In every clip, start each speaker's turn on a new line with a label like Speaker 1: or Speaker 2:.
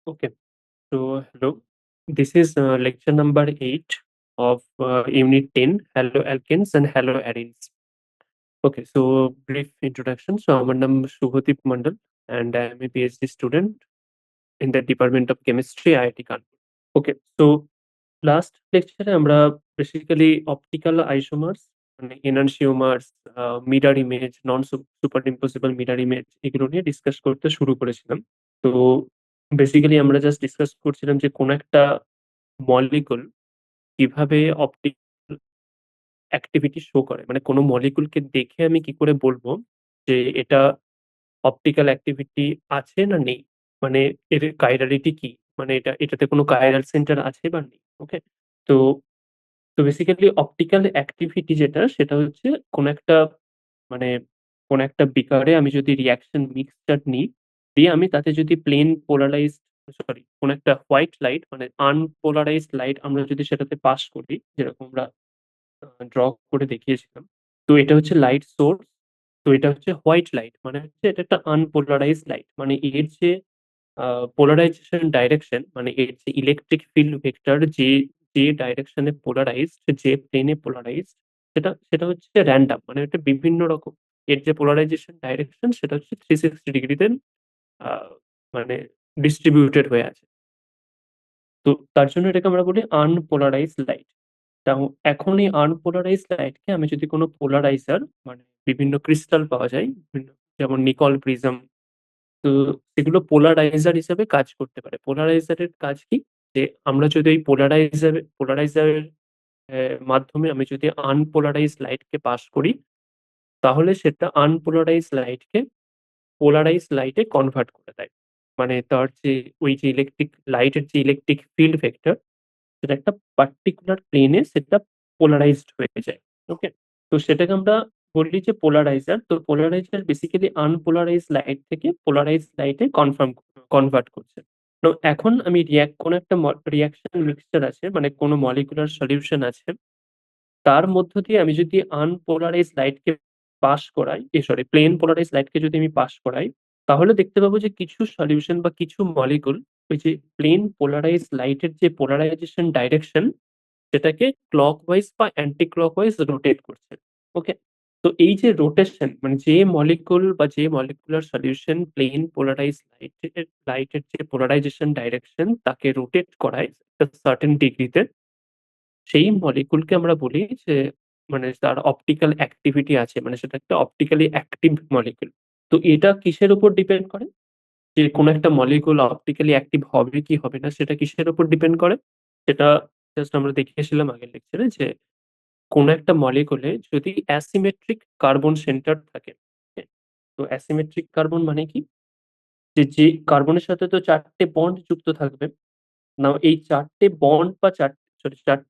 Speaker 1: Okay. So, hello. This is lecture number 8 of Unit 10, Hello Alkenes and Hello Arenes. Okay, so brief introduction. So, আমার নাম Subhadip Mondal and I am a PhD student in the Department of Chemistry, IIT Kanpur. Okay, so last lecture আমরা basically optical isomers মানে enantiomers, mirror image, superimposable mirror image এগুলো নিয়ে discuss করতে শুরু করেছিলাম। তো বেসিক্যালি আমরা জাস্ট ডিসকাস করছিলাম যে কোন একটা মলিকুল কিভাবে অপটিক্যাল অ্যাক্টিভিটি শো করে। মানে কোন মলিকুলকে দেখে আমি কি করে বলবো যে এটা অপটিক্যাল অ্যাক্টিভিটি আছে না নেই? মানে এর কাইরালিটি কি? মানে এটাতে কোনো কাইরাল সেন্টার আছে বা নেই। ওকে? তো বেসিক্যালি অপটিক্যাল অ্যাক্টিভিটি যেটা সেটা হচ্ছে কোন একটা মানে কোন একটা বিকারে আমি যদি রিঅ্যাকশন মিক্সচার নিই, দিয়ে আমি তাতে যদি প্লেন পোলারাইজড কোন একটা হোয়াইট লাইট মানে আনপোলারাইজড লাইট আমরা যদি সেটাতে পাস করি, যেরকম আমরা ড্র করে দেখিয়েছিলাম। তো এটা হচ্ছে লাইট সোর্স। তো এটা হচ্ছে হোয়াইট লাইট। মানে হচ্ছে এটা একটা আনপোলারাইজড লাইট। মানে এর যে আ পোলারাইজেশন ডাইরেকশন মানে এর যে ইলেকট্রিক ফিল্ড ভেক্টর যে ডাইরেকশন এ পোলারাইজড, যে প্লেন এ পোলারাইজড সেটা হচ্ছে র‍্যান্ডম। মানে এটা বিভিন্ন রকম এর যে পোলারাইজেশন ডাইরেকশন সেটা হচ্ছে 360 ডিগ্রিতে আ মানে ডিস্ট্রিবিউটেড হয়ে আছে। তো তার জন্য এটাকে আমরা বলি আনপোলারাইজড লাইট। তাও এখন এই আনপোলারাইজড লাইটকে আমি যদি কোনো পোলারাইজার মানে বিভিন্ন ক্রিস্টাল পাওয়া যায়, যেমন নিকল প্রিজম। তো এগুলো পোলারাইজার হিসেবে কাজ করতে পারে। পোলারাইজার এর কাজ কি? যে আমরা যদি ওই পোলারাইজার এর মাধ্যমে আমি যদি আনপোলারাইজড লাইট কে পাস করি, তাহলে সেটা আনপোলারাইজড লাইট কে পোলারাইজড লাইট এ কনভার্ট করে দেয়। মানে তার যে ওই যে লাইটের যে ইলেকট্রিক ফিল্ড ভেক্টর সেটা একটা পার্টিকুলার প্লেনে সেটা পোলারাইজড হয়ে যায়। ওকে? তো সেটাকে আমরা বলি যে পোলারাইজার। তো পোলারাইজার বেসিক্যালি আনপোলারাইজড লাইট থেকে পোলারাইজড লাইট এ কনভার্ট করছে। তো এখন আমি কোন একটা রিঅ্যাকশন মিক্সচার আছে মানে কোন মলিকুলার সলিউশন আছে। তার মধ্য দিয়ে আমি যদি আনপোলারাইজড লাইটকে পাস করাই, সরি প্লেন পোলারাইজড লাইটকে যদি আমি পাস করাই, তাহলে দেখতে পাবো যে কিছু সলিউশন বা কিছু মলিকুল ওই যে প্লেন পোলারাইজড লাইটের যে পোলারাইজেশন ডাইরেকশন সেটাকে ক্লকওয়াইজ বা অ্যান্টি ক্লকওয়াইজ রোটেট করছে। ওকে? তো এই যে রোটেশন মানে যে মলিকুল বা যে মলিকুলার সলিউশন প্লেন পোলারাইজড লাইটের যে পোলারাইজেশন ডাইরেকশন তাকে রোটেট করায় একটা সার্টেন ডিগ্রিতে, সেই মলিকুলকে আমরা বলি যে মানে তার অপটিক্যাল অ্যাক্টিভিটি আছে। মানে সেটা একটা অপটিক্যালি অ্যাক্টিভ মলিকুল। তো এটা কিসের উপর ডিপেন্ড করে? যে কোন একটা মলিকুল অপটিক্যালি অ্যাক্টিভ হবে কি হবে না সেটা কিসের উপর ডিপেন্ড করে? সেটা জাস্ট আমরা দেখিয়েছিলাম আগের লেকচারে যে কোন একটা মলিকুলে যদি অ্যাসিমেট্রিক কার্বন সেন্টার থাকে, হ্যাঁ? তো অ্যাসিমেট্রিক কার্বন মানে কি? যে কার্বনের সাথে তো ৪ টে বন্ড যুক্ত থাকবে। নাও এই ৪ টে বন্ড বা ৪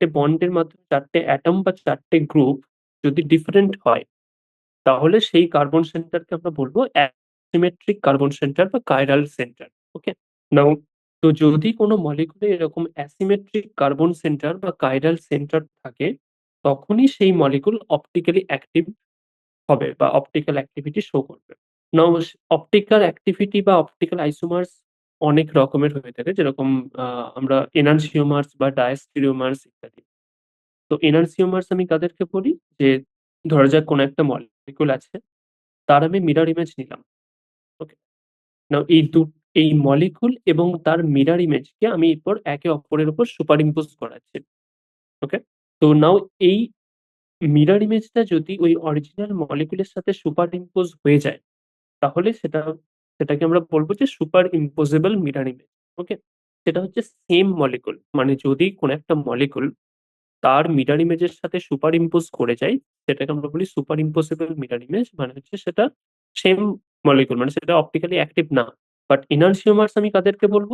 Speaker 1: টে বন্ডের মাধ্যমে ৪ টে অ্যাটম বা ৪ টে গ্রুপ যদি ডিফারেন্ট হয়, তাহলে সেই কার্বন সেন্টারকে আমরা বলব অ্যাসিমেট্রিক কার্বন সেন্টার বা কাইরাল সেন্টার। ওকে? নাও তো যদি কোন মলিকুলে এরকম অ্যাসিমেট্রিক কার্বন সেন্টার বা কাইরাল সেন্টার থাকে, তখনই সেই মলিকুল অপটিক্যালি অ্যাক্টিভ হবে বা অপটিক্যাল অ্যাক্টিভিটি শো করবে। নাও অপটিক্যাল অ্যাক্টিভিটি বা অপটিক্যাল আইসোমার্স অনেক রকমের হয়ে থাকে। যেরকম আ আমরা এনানসিওমার্স বা ডায়াস্টেরিওমার্স ইত্যাদি। তো এনানসিওমার্স আমি কাদেরকে বলি? যে ধরা যাক কোন একটা মলিকুল আছে, তার আমি মিরর ইমেজ নিলাম। ওকে? নাও এই মলিকুল এবং তার মিরর ইমেজকে আমি এরপর একে অপরের উপর সুপার ইম্পোজ করাচ্ছি। ওকে? তো নাও এই মিরর ইমেজটা যদি ওই অরিজিনাল মলিকুলের সাথে সুপার ইম্পোজ হয়ে যায়, তাহলে সেটাকে আমরা বলব যে সুপার ইম্পোজেবল মিরর ইমেজ। ওকে? সেটা হচ্ছে সেম মলিকুল। মানে যদি কোন একটা মলিকুল তার মিরর ইমেজের সাথে সুপার ইম্পোজ করে যাই, সেটাকে আমরা বলি সুপার ইম্পোজেবল মিরর ইমেজ। মানে হচ্ছে সেটা সেম মলিকুল মানে সেটা অপটিক্যালি অ্যাক্টিভ না। বাট এনানসিওমার্স আমি কাদেরকে বলব?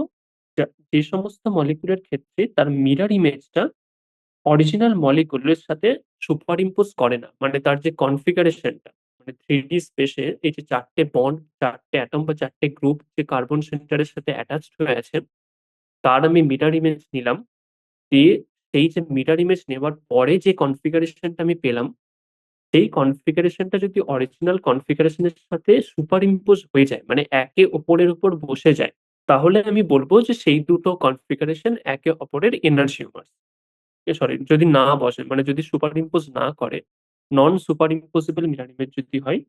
Speaker 1: যে সমস্ত মলিকুলের ক্ষেত্রে তার মিরর ইমেজটা অরিজিনাল মলিকুলের সাথে সুপার ইম্পোজ করে না। মানে তার যে কনফিগারেশনটা মানে 3D স্পেসে এই যে ৪ টে বন্ড, ৪ টে অ্যাটম বা ৪ টে গ্রুপ যে কার্বন সেন্টারের সাথে অ্যাটাচড হয়ে আছে, তার আমি মিরর ইমেজ নিলাম। দিয়ে সেই যে মিরর ইমেজ নেওয়ার পরে যে কনফিগারেশনটা আমি পেলাম, সেই কনফিগারেশনটা যদি অরিজিনাল কনফিগারেশন এর সাথে সুপার ইম্পোজ হয়ে যায়, মানে একে অপরের উপর বসে যায়। তাহলে আমি বলব যে সেই দুটো কনফিগারেশন একে অপরের এনানসিওমার। সরি, যদি না বসে মানে যদি সুপার ইম্পোজ না করে, নন সুপার ইম্পোজেবল মিরর ইমেজ যদি হয়,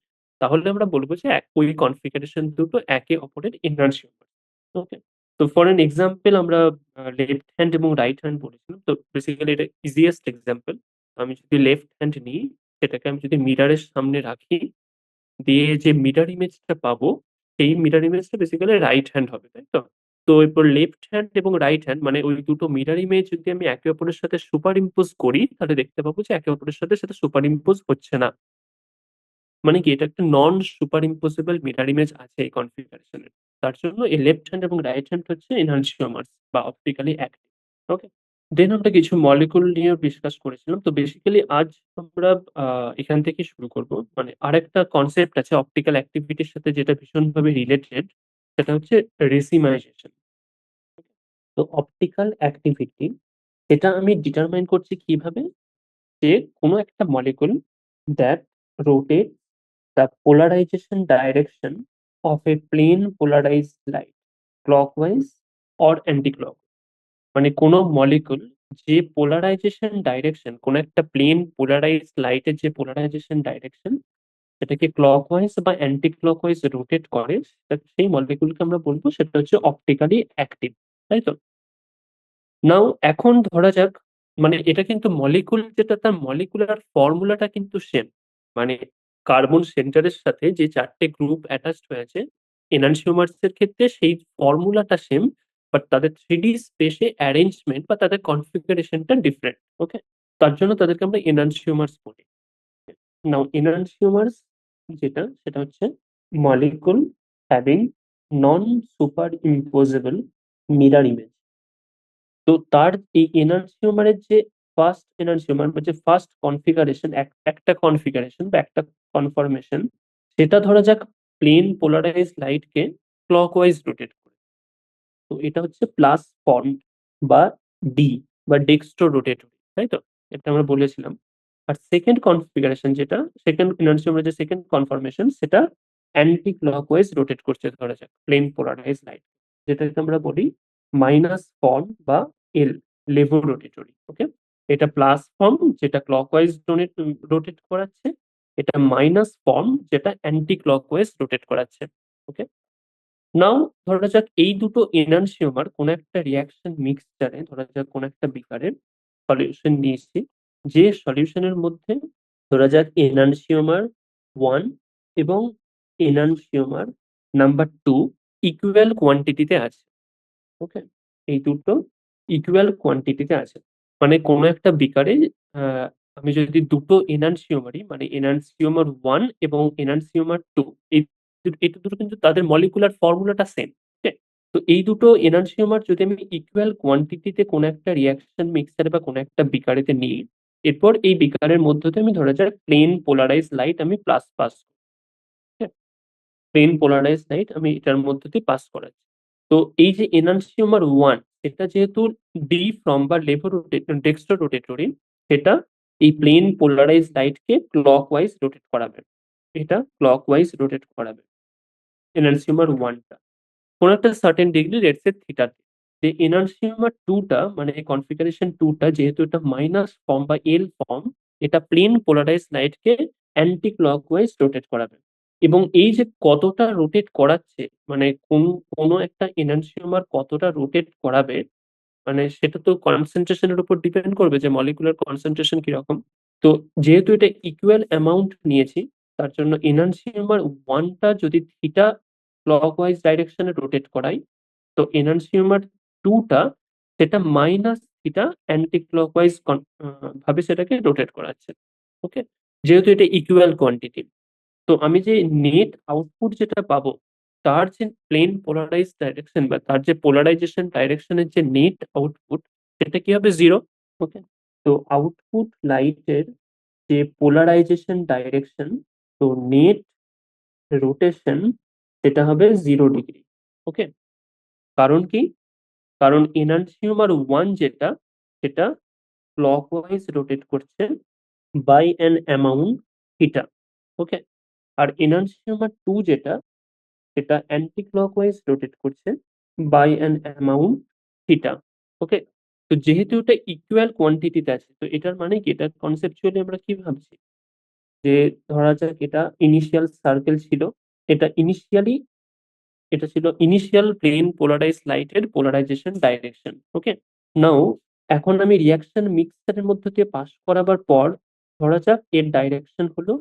Speaker 1: তাহলে আমরা বলব যে ওই কনফিগারেশন দুটো একে অপরের এনানসিওমার। ওকে? তো ফর অ্যান এক্সাম্পল আমরা লেফট হ্যান্ড এবং রাইট হ্যান্ড বলেছিলাম। তো বেসিক্যালি এটা ইজিয়েস্ট এক্সাম্পল। আমি যদি লেফট হ্যান্ড নিই, সেটাকে আমি যদি মিররের সামনে রাখি, দিয়ে যে মিরর ইমেজটা পাবো, সেই মিরর ইমেজটা বেসিক্যালি রাইট হ্যান্ড হবে, তাই তো? তো এরপর লেফট হ্যান্ড এবং রাইট হ্যান্ড মানে ওই দুটো মিরর ইমেজ যদি আমি একে অপরের সাথে সুপার ইম্পোজ করি, তাহলে দেখতে পাবো যে একে অপরের সাথে সেটা সুপার ইম্পোজ হচ্ছে না। মানে কি, এটা একটা নন সুপার ইম্পোজেবল মিরর ইমেজ আছে এই কনফিগারেশনের। তার জন্য এই লেফট হ্যান্ড এবং রাইট হ্যান্ড হচ্ছে এনহান্সিওমার্স বা অপটিক্যালি অ্যাক্টিভ। ওকে? দেন আমরা কিছু মলিকিউল নিয়েও ডিসকাস করেছিলাম। তো বেসিক্যালি আজ আমরা আ এখান থেকে শুরু করব। মানে আরেকটা কনসেপ্ট আছে অপটিক্যাল অ্যাক্টিভিটির সাথে যেটা ভীষণভাবে রিলেটেড, সেটা হচ্ছে রেসিমাইজেশন। তো অপটিক্যাল অ্যাক্টিভিটি এটা আমি ডিটারমাইন করছি কিভাবে? যে কোনো একটা molecule that rotates the polarization direction of a plane polarized light clockwise or anti-clockwise। মানে কোনো মলিকিউল যে পোলারাইজেশন ডাইরেকশন, কোনো একটা প্লেন পোলারাইজড লাইটের যে পোলারাইজেশন ডাইরেকশন, সেটাকে ক্লকওয়াইজ বা অ্যান্টি ক্লকওয়াইজ রোটেট করে, সেই মলিকিউলকে আমরা বলবো সেটা হচ্ছে অপটিক্যালি অ্যাক্টিভ। তাই তো? নাও এখন ধরা যাক, মানে এটা কিন্তু মলিকিউল যেটা তার মলিকুলার ফর্মুলাটা কিন্তু সেম। মানে কার্বন সেন্টারের সাথে যে ৪ টে গ্রুপ অ্যাটাচড হয়ে আছে, এনানসিওমার্স এর ক্ষেত্রে সেই ফর্মুলাটা সেম। বাট তাদের 3D স্পেসে অ্যারেঞ্জমেন্ট বা তাদের কনফিগারেশনটা ডিফারেন্ট। ওকে? তার জন্য তাদেরকে আমরা এনানসিওমার্স বলি। নাও এনানসিওমার্স যেটা সেটা হচ্ছে molecule having non superimposable mirror image. তো তার এই এনানসিওমারের যে ফার্স্ট এনানসিওমার বা যে ফার্স্ট কনফিগারেশন, একটা কনফিগারেশন বা একটা কনফর্মেশন, সেটা ধরা যাক প্লেন পোলারাইজড লাইটকে ক্লকওয়াইজ রোটেট করে। তো এটা হচ্ছে প্লাস ফর্ম বা ডি বা ডেক্সট্রো রোটেটরি, তাই তো? এটা আমরা বলেছিলাম। আর সেকেন্ড কনফিগারেশন যেটা, সেকেন্ড এনানসিওমারের যে সেকেন্ড কনফর্মেশন, সেটা অ্যান্টি ক্লকওয়াইজ রোটেট করছে ধরা যাক প্লেন পোলারাইজড লাইট। যেটাকে আমরা বলি মাইনাস ফর্ম বা এল, লেভো রোটেটরি। ওকে? এটা প্লাস ফর্ম যেটা ক্লকওয়াইজ রোটেট করাচ্ছে। এটা মাইনাস ফর্ম যেটা অ্যান্টি ক্লকওয়াইজ রোটেট করাচ্ছে। ওকে? নাও ধরা যাক এই দুটো এনানসিওমার কোনো একটা রিঅ্যাকশন মিক্সচারে, ধরা যাক কোনো একটা বিকারে সলিউশন নিয়েছি। যে সলিউশনের মধ্যে ধরা যাক এনানসিওমার 1 এবং এনানসিওমার নাম্বার 2 ইকুয়াল কোয়ান্টিটিতে আছে। ওকে? এই দুটো ইকুয়াল কোয়ান্টিটিতে আছে। মানে কোনো একটা বিকারে আ আমি যদি দুটো এনানসিওমারই মানে এনানসিওমার 1 এবং এনানসিওমার 2, এই দুটো কিন্তু তাদের মলিকুলার ফর্মুলাটা সেম। ওকে? তো এই দুটো এনানসিওমার যদি আমি ইকুয়াল কোয়ান্টিটিতে কোনো একটা রিঅ্যাকশন মিক্সার বা কোনো একটা বিকারেতে নিই, এরপর এই বিকারের মধ্য দিয়ে আমি ধরা যাক প্লেন পোলারাইজড লাইট আমি পাস, ঠিক আছে? প্লেন পোলারাইজড লাইট আমি এটার মধ্য দিয়ে পাস করাচ্ছি। তো এই যে এনানসিওমার 1, এটা যেহেতু ডিফ্রম বা ডেক্সট্রো রোটেটরি, সেটা এই প্লেন পোলারাইজড লাইটকে ক্লকওয়াইজ রোটেট করাবে। এটা ক্লকওয়াইজ রোটেট করাবে এনানসিওমার 1 টা। কোন একটা certain degree let's say theta তে। যে এনানসিওমার 2 টা মানে এই কনফিগারেশন 2 টা যেহেতু এটা মাইনাস ফর্ম বা এল ফর্ম, এটা প্লেন পোলারাইজড লাইটকে অ্যান্টি ক্লকওয়াইজ রোটেট করাবে। এবং এই যে কতটা রোটেট করাচ্ছে, মানে কোন একটা এনানসিওমার কতটা রোটেট করাবে, মানে সেটা তো কনসেনট্রেশন এর উপর ডিপেন্ড করবে যে মলিকুলার কনসেনট্রেশন কিরকম। তো যেহেতু এটা ইকুয়াল অ্যামাউন্ট নিয়েছি, তার জন্য এনানসিওমার 1 টা যদি থিটা ক্লকওয়াইজ ডাইরেকশন এ রোটেট করাই, তো এনানসিওমার 2 টা সেটা মাইনাস থিটা অ্যান্টি ক্লকওয়াইজ ভাবে সেটাকে রোটেট করাচ্ছে। ওকে? যেহেতু এটা ইকুয়াল কোয়ান্টিটি। তো আমি যে নেট আউটপুট যেটা পাবো, তার যে প্লেন পোলারাইজড ডাইরেকশন বা তার যে পোলারাইজেশন ডাইরেকশন এর যে নেট আউটপুট, সেটা কি হবে? 0। ওকে? তো আউটপুট লাইটের যে পোলারাইজেশন ডাইরেকশন, তো নেট রোটেশন সেটা হবে 0 ডিগ্রি। ওকে? কারণ কি? কারণ এনানসিওমার 1 যেটা, সেটা ক্লকওয়াইজ রোটেট করছে by an amount theta. Okay? আর এনানসিওমার 2 যেটা, সেটা অ্যান্টি ক্লকওয়াইজ রোটেট করছে by an amount theta. Okay? তো যেহেতু এটা ইকুয়াল কোয়ান্টিটিতে আছে, তো এটার মানে কি? এটা কনসেপচুয়ালি আমরা কি ভাবছি? যে ধরা যাক এটা ইনিশিয়াল সার্কেল ছিল। এটা ইনিশিয়ালি এটা ছিল ইনিশিয়াল প্লেন পোলারাইজড লাইটের পোলারাইজেশন ডাইরেকশন। ওকে? নাও এখন আমি রিঅ্যাকশন মিক্সারের মধ্য দিয়ে পাস করাবার পর ধরা যাক এর ডাইরেকশন হলো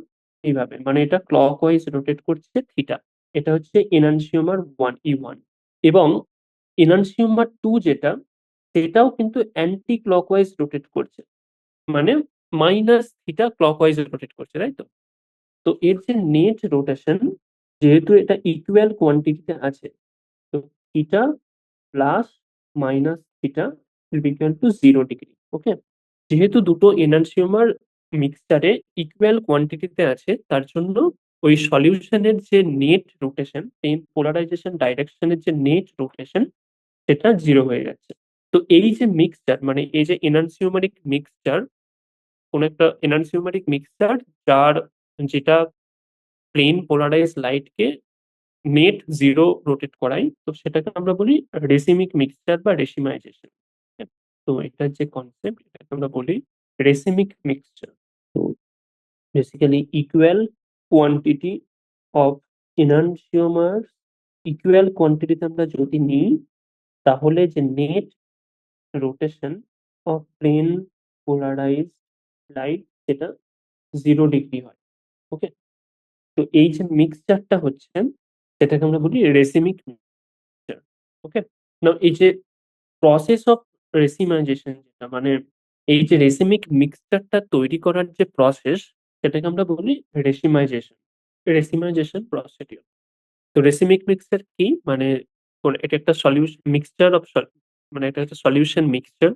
Speaker 1: এইভাবে। মানে এটা ক্লকওয়াইজ রোটেট করছে থিটা। এটা হচ্ছে এনানসিওমার 1 E1 এবং এনানসিওমার 2 যেটা সেটাও কিন্তু অ্যান্টি ক্লকওয়াইজ রোটেট করছে। মানে মাইনাস থিটা ক্লকওয়াইজ রোটেট করছে, তাই তো? তো এর যে নেট রোটেশন যেহেতু এটা ইকুয়াল কোয়ান্টিটিতে আছে, তো theta plus minus theta will be equal to 0 degree. Okay? যেহেতু দুটো এনানসিওমার মিক্সচারে ইকুয়াল কোয়ান্টিটিতে আছে তার জন্য ওই সলিউশনের যে নেট রোটেশন এই পোলারাইজেশন ডাইরেকশনের যে নেট রোটেশন সেটা 0 হয়ে যাচ্ছে। তো এই যে মিক্সচার মানে এই যে এনানসিওমারিক মিক্সচার কোন একটা এনানসিওমারিক মিক্সচার যার যেটা প্লেন পোলারাইজড লাইটকে নেট 0 রোটেট করাই। তো সেটাকে আমরা বলি রেসিমিক মিক্সচার বা রেসিমাইজেশন। তো এটার যে কনসেপ্ট এটাকে আমরা বলি রেসিমিক মিক্সচার। তো basically equal quantity of enantiomer equal কোয়ান্টিটিতে আমরা যদি নিই তাহলে যে net rotation of plane polarised light সেটা 0 ডিগ্রি হয়। ওকে? তো এই যে মিক্সচারটা হচ্ছে সেটাকে আমরা বলি রেসিমিক মিক্সচার। ওকে? নাও এই যে প্রসেস অফ রেসিমাইজেশন যেটা মানে এই যে রেসিমিক মিক্সচারটা তৈরি করার যে প্রসেস সেটাকে আমরা বলি রেসিমাইজেশন। Racemization procedure. তো রেসিমিক মিক্সচার কি? মানে এটা একটা মিক্সচার অফ মানে এটা একটা সলিউশন মিক্সচার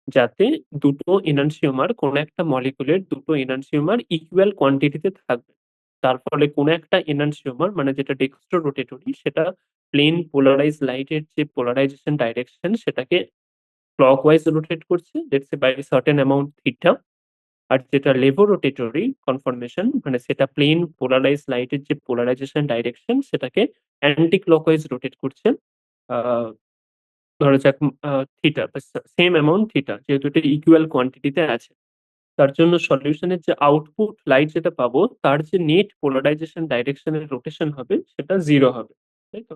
Speaker 1: যাতে দুটো এনানসিওমার কোন একটা মলিকিউলের দুটো এনানসিওমার ইকুয়াল কোয়ান্টিটিতে থাকবে। তার ফলে কোন একটা এনানসিওমার মানে যেটা ডেক্সট্রো রোটেটরি সেটা প্লেন পোলারাইজড লাইটের যে পোলারাইজেশন ডাইরেকশন সেটাকে ক্লকওয়াইজ রোটেট করছে let's say by certain amount theta. আর যেটা লেভো রোটেটরি কনফর্মেশন মানে সেটা প্লেন পোলারাইজড লাইটের যে পোলারাইজেশন ডাইরেকশন সেটাকে অ্যান্টি ক্লকওয়াইজ রোটেট করছে আহ, ধরা যাক থিটা সেম অ্যামাউন্ট থিটা যেহেতু এটা ইকুয়াল কোয়ান্টিটিতে আছে। তার জন্য সলিউশনের যে আউটপুট লাইট যেটা পাবো তার যে নেট পোলারাইজেশন ডাইরেকশনের রোটেশন হবে সেটা 0 হবে। তাই তো?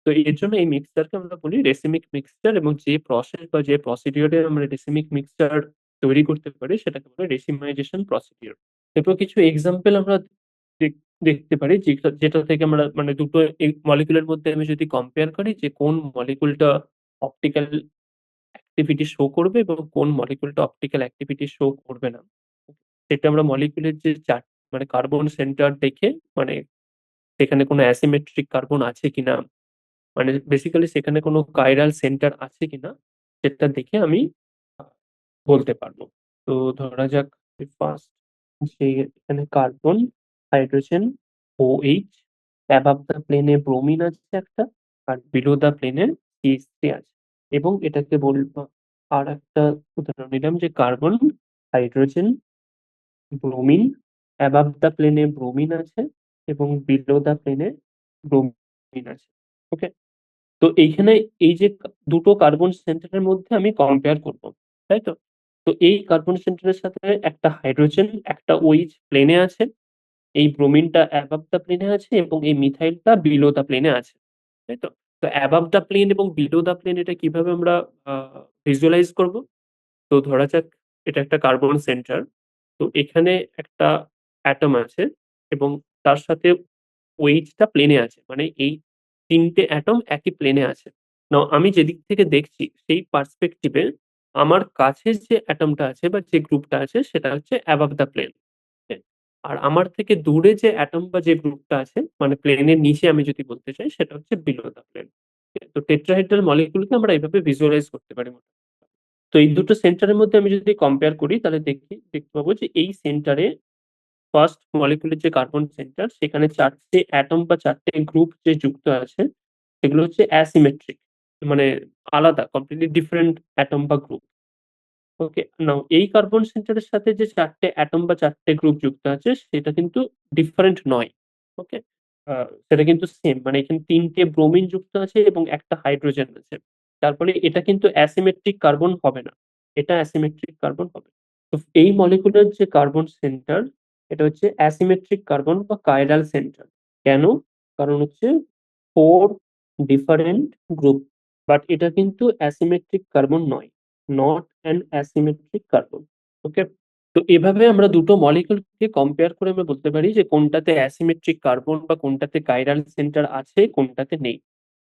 Speaker 1: তো এর জন্য এই মিক্সচারকে আমরা বলি রেসিমিক মিক্সচার এবং যে প্রসেস বা যে প্রসিডিউরে আমরা রেসিমিক মিক্সচার তৈরি করতে পারি সেটাকে বলে রেসিমাইজেশন প্রসিডিউর। এরপর কিছু এক্সাম্পল আমরা দেখতে পারি যেটা থেকে আমরা মানে দুটো মলিকুলের মধ্যে আমি যদি কম্পেয়ার করি যে কোন মলিকুলটা অপটিক্যাল অ্যাক্টিভিটি শো করবে এবং কোন মলিকুলটা অপটিক্যাল অ্যাক্টিভিটি শো করবে না। সেটা আমরা মলিকুলের যে মানে কার্বন সেন্টার দেখে মানে সেখানে কোনো অ্যাসিমেট্রিক কার্বন আছে কিনা মানে বেসিক্যালি সেখানে কোনো কাইরাল সেন্টার আছে কিনা সেটা দেখে আমি আ বলতে পারবো। তো ধরা যাক ফার্স্ট যে এখানে carbon, hydrogen, OH above the প্লেনে ব্রোমিন আছে একটা আর বিলো দ্য প্লেনে CH3 আছে। এবং এটাকে বলবো আরেকটা উদাহরণ নিলাম যে carbon, hydrogen, bromine above the প্লেনে ব্রোমিন আছে এবং বিলো দ্য প্লেনে ব্রোমিন আছে। ওকে? তো এইখানে এই যে দুটো কার্বন সেন্টারের মধ্যে আমি কম্পেয়ার করব। তাই তো? তো এই কার্বন সেন্টারের সাথে একটা হাইড্রোজেন, একটা OH প্লেনে আছে। এই ব্রোমিনটা অ্যাবাভ দ্য প্লেনে আছে এবং এই মিথাইলটা বিলো দ্য প্লেনে আছে। তাই তো? তো অ্যাবাভ দ্য প্লেন এবং বিলো দ্য প্লেন এটা কিভাবে আমরা আ ভিজুয়ালাইজ করব? তো ধরা যাক এটা একটা কার্বন সেন্টার। তো এখানে একটা অ্যাটম আছে এবং তার সাথে ওয়েটটা প্লেনে আছে। মানে এই ৩ টে অ্যাটম একই প্লেনে আছে। নাও আমি যেদিক থেকে দেখছি সেই পার্সপেক্টিভ এ আমার কাছে যে অ্যাটমটা আছে বা যে গ্রুপটা আছে সেটা হচ্ছে অ্যাবাভ দ্য প্লেন। ওকে? আর আমার থেকে দূরে যে অ্যাটম বা যে গ্রুপটা আছে মানে প্লেনের নিচে আমি যদি বলতে চাই সেটা হচ্ছে বিলো দ্য প্লেন। তো টেট্রাহেড্রাল মলিকিউলকে আমরা এভাবে ভিজুয়ালাইজ করতে পারি। তো এই দুটো সেন্টারের মধ্যে আমি যদি কম্পেয়ার করি তাহলে দেখতে পাবো যে এই সেন্টারে ফার্স্ট মলিকিউলের যে কার্বন সেন্টার সেখানে ৪ টে অ্যাটম বা ৪ টে গ্রুপ যে যুক্ত আছে সেগুলো হচ্ছে অ্যাসিমেট্রিক মানে আলাদা কমপ্লিটলি ডিফারেন্ট অ্যাটম বা গ্রুপ। ওকে? নাও এই কার্বন সেন্টারের সাথে যে ৪ টে অ্যাটম বা ৪ টে গ্রুপ যুক্ত আছে সেটা কিন্তু ডিফারেন্ট নয়। ওকে? সেটা কিন্তু সেম, মানে এখানে ৩ টে ব্রোমিন যুক্ত আছে এবং একটা হাইড্রোজেন আছে। তার ফলে এটা কিন্তু অ্যাসিমেট্রিক কার্বন হবে না। এটা অ্যাসিমেট্রিক কার্বন হবে। তো এই মলিকিউলের যে কার্বন সেন্টার, এটা হচ্ছে অ্যাসিমেট্রিক কার্বন বা কাইরাল সেন্টার। কেন? কারণ হচ্ছে 4 ডিফারেন্ট গ্রুপ, বাট এটা কিন্তু অ্যাসিমেট্রিক কার্বন নয়। Not an asymmetric carbon. Okay? তো এভাবে আমরা দুটো মলিকিউলকে কম্পেয়ার করে আমরা বলতে পারি যে কোনটাতে অ্যাসিমেট্রিক কার্বন বা কোনটাতে কাইরাল সেন্টার আছে, কোনটাতে নেই।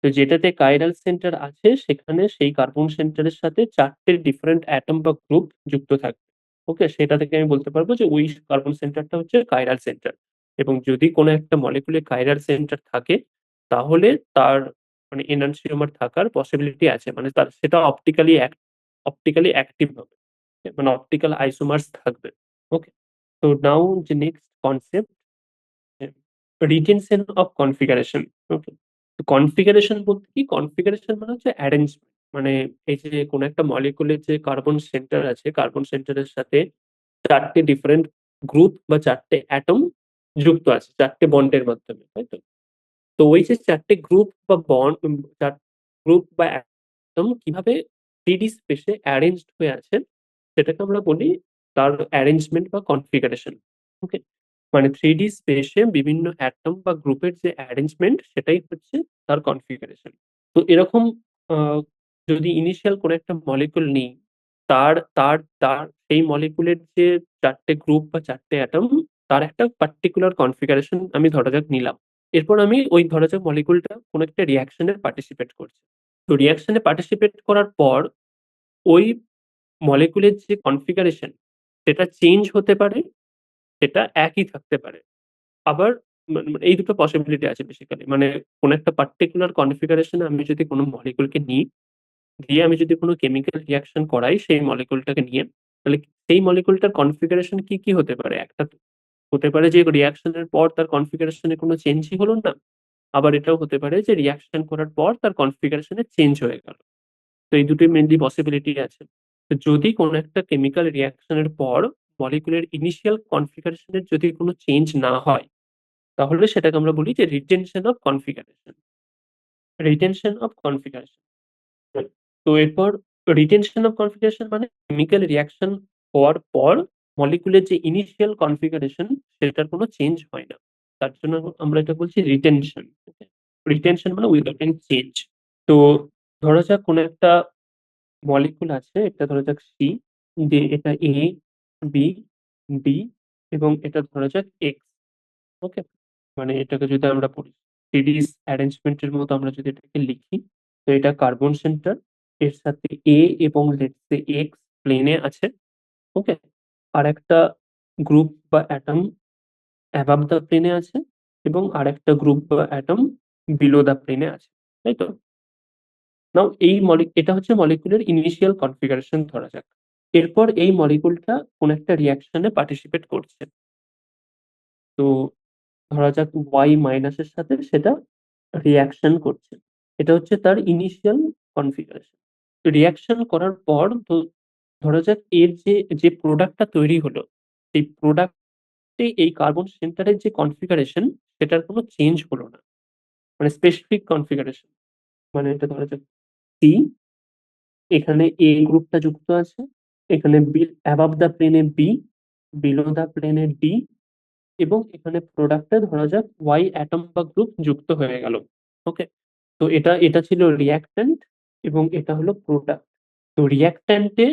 Speaker 1: তো যেটাতে কাইরাল সেন্টার আছে সেখানে সেই কার্বন সেন্টারের সাথে ৪ টে ডিফারেন্ট অ্যাটম বা গ্রুপ যুক্ত থাকবে। ওকে? সেটা থেকে আমি বলতে পারবো যে ওই কার্বন সেন্টারটা হচ্ছে কাইরাল সেন্টার। এবং যদি কোনো একটা মলিকিউলে কাইরাল সেন্টার থাকে তাহলে তার মানে এনানসিওমার থাকার পসিবিলিটি আছে। মানে তার সেটা অপটিক্যালি অ্যাক্টিভ হবে। মানে অপটিক্যাল আইসোমার্স থাকবে। ওকে? তো নাও যে next concept, retention of configuration. Okay? তো কনফিগারেশন বলতে কি? কনফিগারেশন মানে হচ্ছে অ্যারেঞ্জমেন্ট। মানে এই যে কোনো একটা মলিকিউলের যে কার্বন সেন্টার আছে, কার্বন সেন্টারের সাথে ৪ টে ডিফারেন্ট গ্রুপ বা ৪ টে অ্যাটম যুক্ত আছে ৪ টে বন্ডের মাধ্যমে, তাইতো? তো ওই যে ৪ টে গ্রুপ বা বন্ড ৪ গ্রুপ বা অ্যাটম কিভাবে 3D স্পেসে অ্যারেঞ্জড হয়ে আছে সেটাকে আমরা বলি তার অ্যারেঞ্জমেন্ট বা কনফিগারেশন। ওকে? মানে 3D স্পেসে বিভিন্ন অ্যাটম বা গ্রুপের যে অ্যারেঞ্জমেন্ট সেটাই হচ্ছে তার কনফিগারেশন। তো এরকম আ যদি ইনিশিয়াল কোনো একটা মলিকিউল নিই, তার তার তার সেই মলিকিউলের যে ৪ টে গ্রুপ বা ৪ টে অ্যাটম তার একটা পার্টিকুলার কনফিগারেশন আমি ধরা যাক নিলাম। এরপর আমি ওই ধরা যাক মলিকিউলটা কোনো একটা রিঅ্যাকশন এ পার্টিসিপেট করছে। তো রিঅ্যাকশন এ পার্টিসিপেট করার পর ওই মলিকিউলের যে কনফিগারেশন সেটা চেঞ্জ হতে পারে, সেটা একই থাকতে পারে। আবার এই দুটো পসিবিলিটি আছে বেসিক্যালি। মানে কোন একটা পার্টিকুলার কনফিগারেশন এ আমি যদি কোন মলিকিউলকে নিই, দিয়ে আমি যদি কোন কেমিক্যাল রিঅ্যাকশন করাই সেই মলিকিউলটাকে নিয়ে, তাহলে সেই মলিকিউলটার কনফিগারেশন কি হতে পারে? একটা তো হতে পারে যে রিঅ্যাকশন এর পর তার কনফিগারেশন এ কোন চেঞ্জই হলো না। আবার এটাও হতে পারে যে রিঅ্যাকশন করার পর তার কনফিগারেশন এ চেঞ্জ হয়ে গেল। তো এই দুটোই মেইনলি পসিবিলিটি আছে। তো যদি কোন একটা কেমিক্যাল রিঅ্যাকশন এর পর মলিকিউলের ইনিশিয়াল কনফিগারেশন এর যদি কোন চেঞ্জ না হয়, তাহলে সেটাকে আমরা বলি যে retention of configuration. Retention of configuration. তো এরপর রিটেনশন অফ কনফিগারেশন মানে কেমিক্যাল রিঅ্যাকশন হওয়ার পর মলিকিউলের যে ইনিশিয়াল কনফিগারেশন সেটার কোন চেঞ্জ হয় না। তার জন্য আমরা এটা বলছি রিটেনশন। ওকে? রিটেনশন মানে উইদাউট এনি চেঞ্জ। তো ধরা যাক কোন একটা মলিকিউল আছে, এটা ধরা যাক C, যে এটা A, B, D এবং এটা ধরা যাক X। ওকে? মানে এটাকে যদি আমরা পড়ি সিরিজ অ্যারেঞ্জমেন্ট এর মতো আমরা যদি এটাকে লিখি, তো এটা কার্বন সেন্টার, এর সাথে A এবং লেটস সে X প্লেনে আছে। ওকে? আরেকটা গ্রুপ বা অ্যাটম অ্যাবাভ দ্য প্লেনে আছে এবং আরেকটা গ্রুপ বা অ্যাটম বিলো দ্য প্লেনে আছে। তাই তো? নাও এটা হচ্ছে মলিকিউলের ইনিশিয়াল কনফিগারেশন ধরা যাক। এরপর এই মলিকিউলটা কোন একটা রিঅ্যাকশন এ পার্টিসিপেট করছে। তো ধরা যাক Y মাইনাস এর সাথে সেটা রিঅ্যাকশন করছে। এটা হচ্ছে তার ইনিশিয়াল কনফিগারেশন। রিঅ্যাকশন করার পর ধরা যাক এর যে প্রোডাক্ট টা তৈরি হলো, সেই প্রোডাক্টে এই কার্বন সেন্টার এর যে কনফিগারেশন সেটার কোন চেঞ্জ হলো না। মানে স্পেসিফিক কনফিগারেশন। মানে এটা ধরা যাক C, এখানে A গ্রুপটা যুক্ত আছে। এখানে above the plane A B, below the plane A D এবং এখানে প্রোডাক্ট এ ধরা যাক Y অ্যাটম বা গ্রুপ যুক্ত হয়ে গেল। ওকে? তো এটা ছিল রিঅ্যাকট্যান্ট এবং এটা হলো প্রোডাক্ট। তো রিঅ্যাকট্যান্ট এ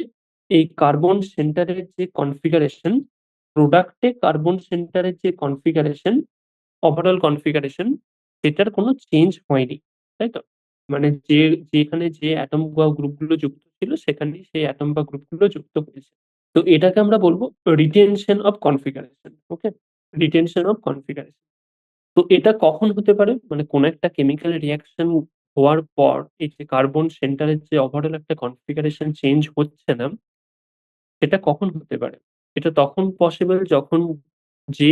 Speaker 1: এই কার্বন সেন্টার এর যে কনফিগারেশন, প্রোডাক্ট এ কার্বন সেন্টার এর যে কনফিগারেশন, ওভারঅল কনফিগারেশন সেটার কোনো চেঞ্জ হয়নি। তাই তো? মানে যেখানে যে অ্যাটম বা গ্রুপ গুলো যুক্ত ছিল সেখানেই সেই অ্যাটম বা গ্রুপ গুলো যুক্ত হয়েছে। তো এটাকে আমরা বলব retention of configuration. Okay? Retention of configuration. তো এটা কখন হতে পারে? মানে কোন একটা কেমিক্যাল রিঅ্যাকশন হওয়ার পর এই যে কার্বন সেন্টার এর যে ওভারঅল একটা কনফিগারেশন চেঞ্জ হচ্ছে না, সেটা কখন হতে পারে? এটা তখন পসিবল যখন যে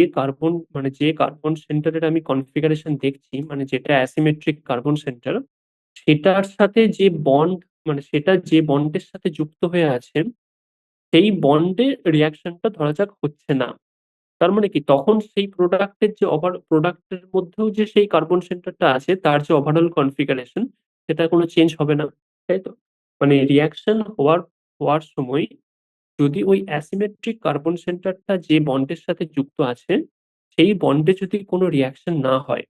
Speaker 1: কার্বন সেন্টার এর আমি কনফিগারেশন দেখছি, মানে যেটা অ্যাসিমেট্রিক কার্বন সেন্টার, সেটার সাথে যে বন্ড মানে সেটা যে বন্ডের সাথে যুক্ত হয়ে আছে, সেই বন্ডে রিঅ্যাকশনটা ধরা যাক হচ্ছে না। তার মানে কি তখন সেই প্রোডাক্টের মধ্যেও যে সেই কার্বন সেন্টারটা আছে তার যে ওভারঅল কনফিগারেশন সেটার কোনো চেঞ্জ হবে না। তাই তো? মানে রিঅ্যাকশন হওয়ার সময় যদি ওই অ্যাসিমেট্রিক কার্বন সেন্টারটা যে বন্ডের সাথে যুক্ত আছে, সেই বন্ডে যদি কোনো রিঅ্যাকশন না হয়,